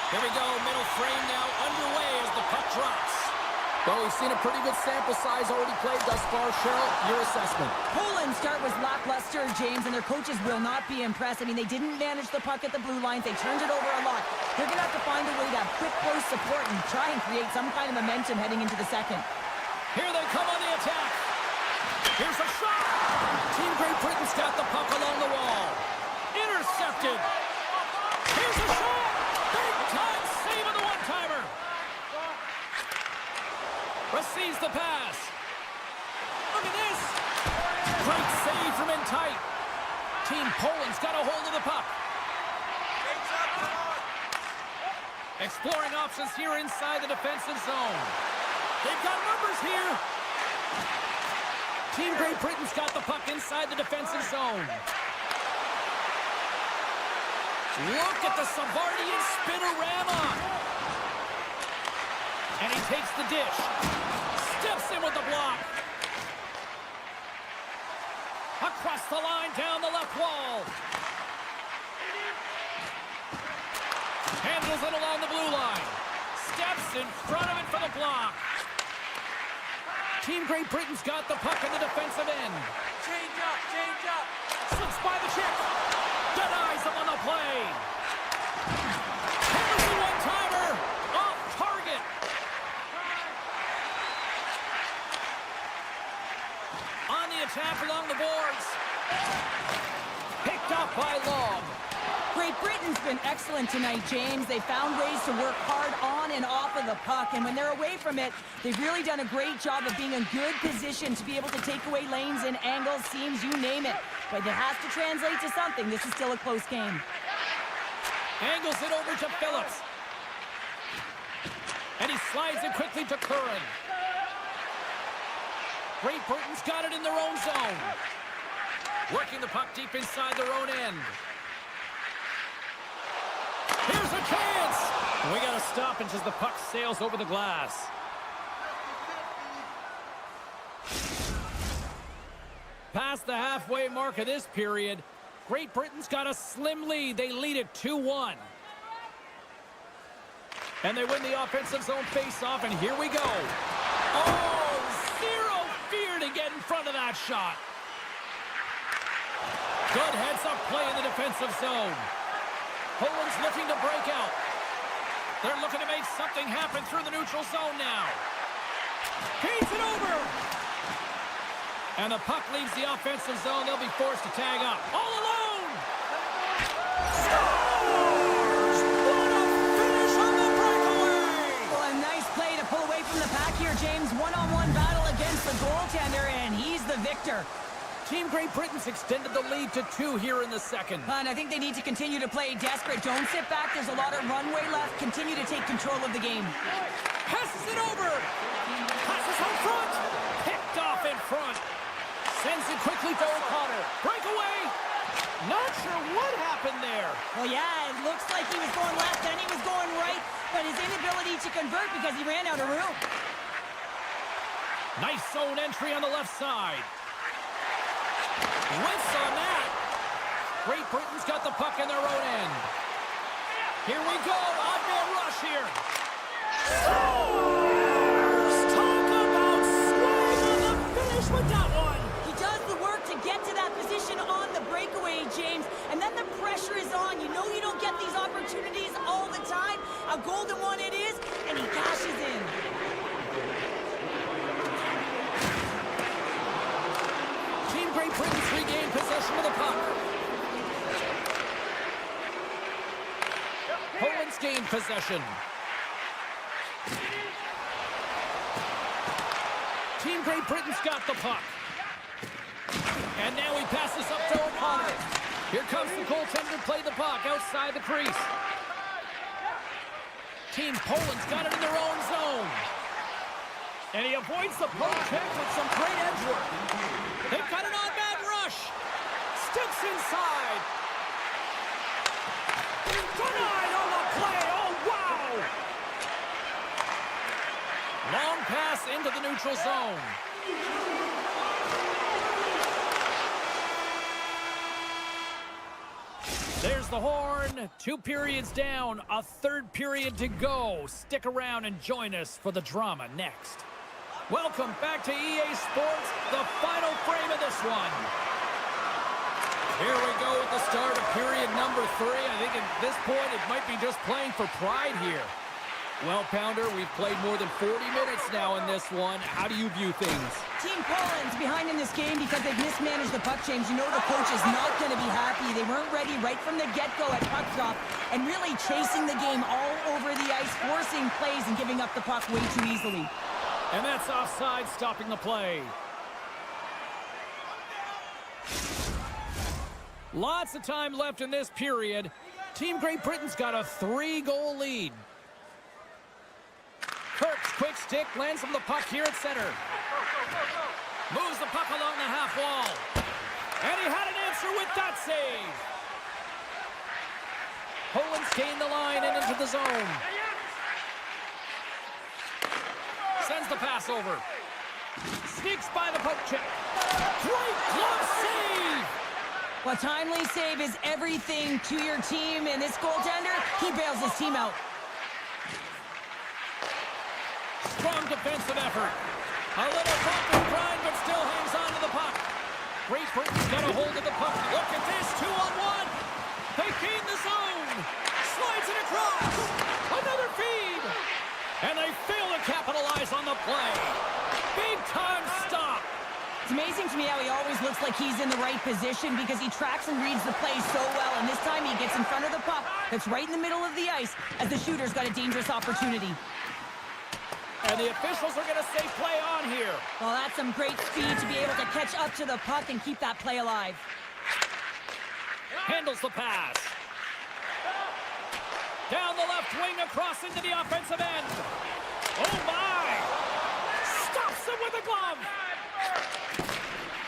Here we go, middle frame now underway as the puck drops. Well, we've seen a pretty good sample size already played thus far. Cheryl, your assessment. Poland's start was lackluster, James, and their coaches will not be impressed. I mean, they didn't manage the puck at the blue lines. They turned it over a lot. They're going to have to find a way to have quick, close support and try and create some kind of momentum heading into the second. Here they come on the attack. Here's a shot. Team Great Britain's got the puck along the wall. Intercepted. Here's a shot. Big time save of the one-timer. Receives the pass. Look at this. Great save from in tight. Team Poland's got a hold of the puck. Exploring options here inside the defensive zone. They've got numbers here. Team Great Britain's got the puck inside the defensive zone. Look at the Savardian spinorama. And he takes the dish. Steps in with the block. Across the line, down the left wall. Handles it along the blue line. Steps in front of it for the block. Team Great Britain's got the puck in the defensive end. Change up, change up. Slips by the chick. Denies him on the play. Here's the one-timer. Off target. On the attack along the boards. Picked up by Long. Great Britain's been excellent tonight, James. They found ways to work hard on and off of the puck, and when they're away from it, they've really done a great job of being in good position to be able to take away lanes and angles, seams, you name it. But it has to translate to something. This is still a close game. Angles it over to Phillips. And he slides it quickly to Curran. Great Britain's got it in their own zone. Working the puck deep inside their own end. Here's a chance! We got a stoppage as the puck sails over the glass. Past the halfway mark of this period, Great Britain's got a slim lead. They lead it 2-1. And they win the offensive zone face-off, and here we go. Oh, zero fear to get in front of that shot. Good heads-up play in the defensive zone. Poland's looking to break out. They're looking to make something happen through the neutral zone now. Feeds it over. And the puck leaves the offensive zone. They'll be forced to tag up. All alone. Scores! What a finish on the breakaway! Well, a nice play to pull away from the pack here, James. One-on-one battle against the goaltender, and he's the victor. Team Great Britain's extended the lead to 2 here in the second. And I think they need to continue to play desperate. Don't sit back. There's a lot of runway left. Continue to take control of the game. Passes it over. Passes on front. Picked off in front. Sends it quickly to O'Connor. Breakaway. Not sure what happened there. Well, yeah, it looks like he was going left and he was going right, but his inability to convert because he ran out of room. Nice zone entry on the left side. Whiffs on that. Great Britain's got the puck in their own end. Here we go. Odd man rush here. Scores! Talk about swag on the finish with that one. He does the work to get to that position on the breakaway, James, and then the pressure is on. You know you don't get these opportunities all the time. A golden one it is, and he dashes in. possession of the puck. Poland's gained possession. Team Great Britain's got the puck. And now he passes up to O'Connor. Here comes the goaltender to play the puck outside the crease. Team Poland's got it in their own zone. And he avoids the poke check with some great edge work. They've got an on-man rush. Steps inside. Denied on the play. Oh, wow! Long pass into the neutral zone. There's the horn. 2 periods down. A 3rd period to go. Stick around and join us for the drama next. Welcome back to EA Sports, the final frame of this one. Here we go with the start of period number 3. I think at this point it might be just playing for pride here. Well, Pounder, we've played more than 40 minutes now in this one. How do you view things? Team Poland's behind in this game because they've mismanaged the puck change. You know the coach is not going to be happy. They weren't ready right from the get-go at puck drop and really chasing the game all over the ice, forcing plays and giving up the puck way too easily. And that's offside, stopping the play. Lots of time left in this period. Team Great Britain's got a 3-goal lead. Kirk's quick stick lands him the puck here at center. Moves the puck along the half wall. And he had an answer with that save. Poland's gained the line and into the zone. Sends the pass over. Sneaks by the poke check. Great glove save! Well, timely save is everything to your team, and this goaltender, he bails his team out. Strong defensive effort. A little bump and grind, but still hangs on to the puck. Great Britain's got a hold of the puck. Look at this, 2-on-1. They gain the zone. Slides it across. Another feed. And they fail to capitalize on the play. Big time stop. It's amazing to me how he always looks like he's in the right position because he tracks and reads the play so well. And this time he gets in front of the puck that's right in the middle of the ice as the shooter's got a dangerous opportunity. And the officials are going to say play on here. Well, that's some great speed to be able to catch up to the puck and keep that play alive. Handles the pass. Down the left wing across into the offensive end. Oh, my. Stops him with a glove.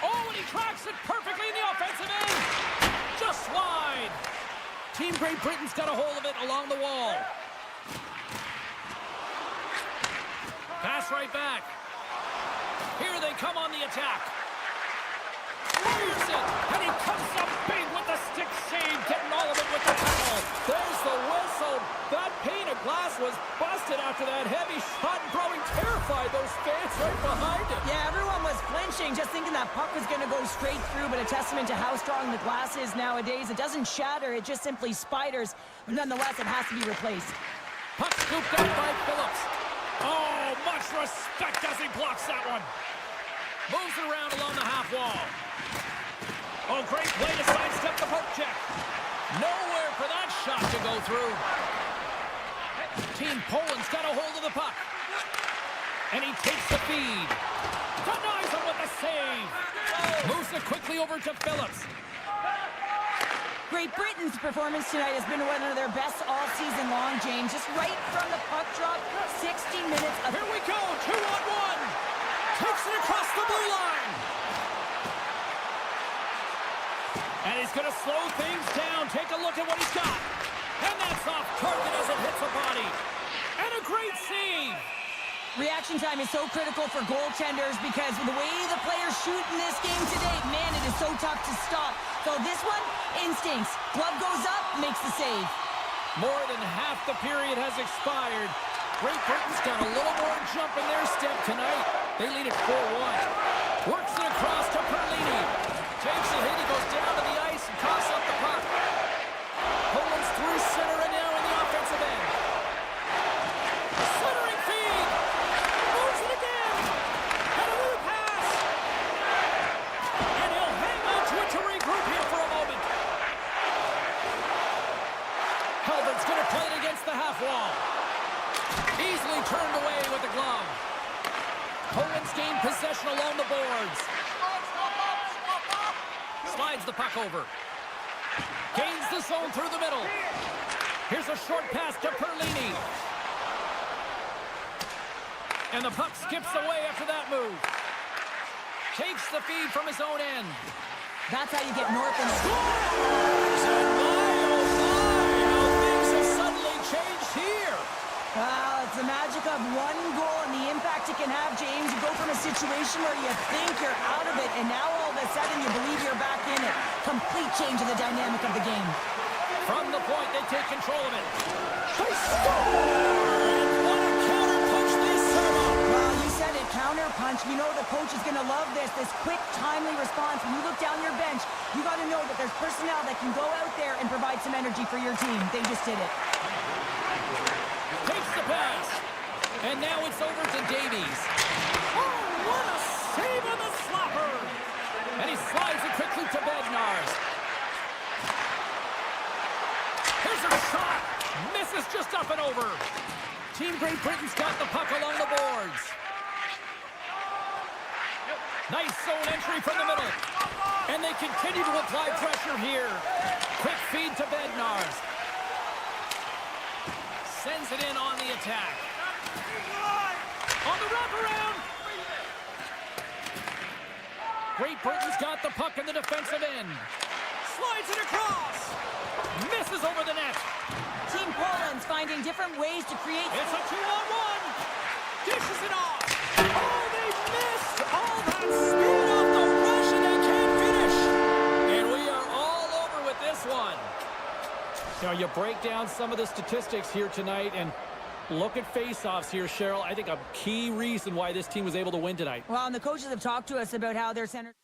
Oh, and he tracks it perfectly in the offensive end. Just wide. Team Great Britain's got a hold of it along the wall. Pass right back. Here they come on the attack. Fires it, and he comes up big with the stick save, getting all of it with the tackle. There's the whistle. That pane of glass was busted after that heavy shot, and probably terrified those fans right behind it. Yeah, everyone was flinching, just thinking that puck was going to go straight through, but a testament to how strong the glass is nowadays. It doesn't shatter, it just simply spiders. But nonetheless, it has to be replaced. Puck scooped out by Phillips. Oh, much respect as he blocks that one. Moves it around along the half wall. Oh, great play to sidestep the poke check. Nowhere for that shot to go through. Team Poland's got a hold of the puck. And he takes the feed. Denies him with the save. Moves it quickly over to Phillips. Great Britain's performance tonight has been one of their best all season long, James. Just right from the puck drop, 60 minutes of... Here we go, 2-on-1. Takes it across the blue line. And he's going to slow things down. Take a look at what he's got. And that's off target as it hits the body. And a great save. Reaction time is so critical for goaltenders because the way the players shoot in this game today, man, it is so tough to stop. So this one, instincts. Glove goes up, makes the save. More than half the period has expired. Great Britain's got a little more jump in their step tonight. They lead it 4-1. Works it across to Perlini. Takes a hit, he goes down to the ice and tosses up the puck. Poland's through center and now in the offensive end. Centering feed. Moves it again. And a new pass. And he'll hang on to it to regroup. Owens gained possession along the boards. Slides the puck over. Gains the zone through the middle. Here's a short pass to Perlini. And the puck skips away after that move. Takes the feed from his own end. That's how you get north and Scores! And my, oh my, how things have suddenly changed here. Well, it's the magic of one goal and the impact it can have, James. You go from a situation where you think you're out of it, and now all of a sudden you believe you're back in it. Complete change in the dynamic of the game. From the point, they take control of it. They score! And what a counter punch they serve up. Well, you said it, counter punch. We know the coach is going to love this quick, timely response. When you look down your bench, you got to know that there's personnel that can go out there and provide some energy for your team. They just did it. Takes the pass. And now it's over to Davies. Oh, what a save on the slapper. And he slides it quickly to Bednarz. Here's a shot. Misses just up and over. Team Great Britain's got the puck along the boards. Nice zone entry from the middle. And they continue to apply pressure here. Quick feed to Bednarz. Sends it in on the attack. On the wraparound. Great Britain's got the puck in the defensive end. Slides it across. Misses over the net. Team Poland's finding different ways to create... It's a 2-on-1. Dishes it off. Oh, they missed. All that speed off the rush, and they can't finish. And we are all over with this one. Now, you break down some of the statistics here tonight, and look at face-offs here, Cheryl. I think a key reason why this team was able to win tonight. Well, and the coaches have talked to us about how their center...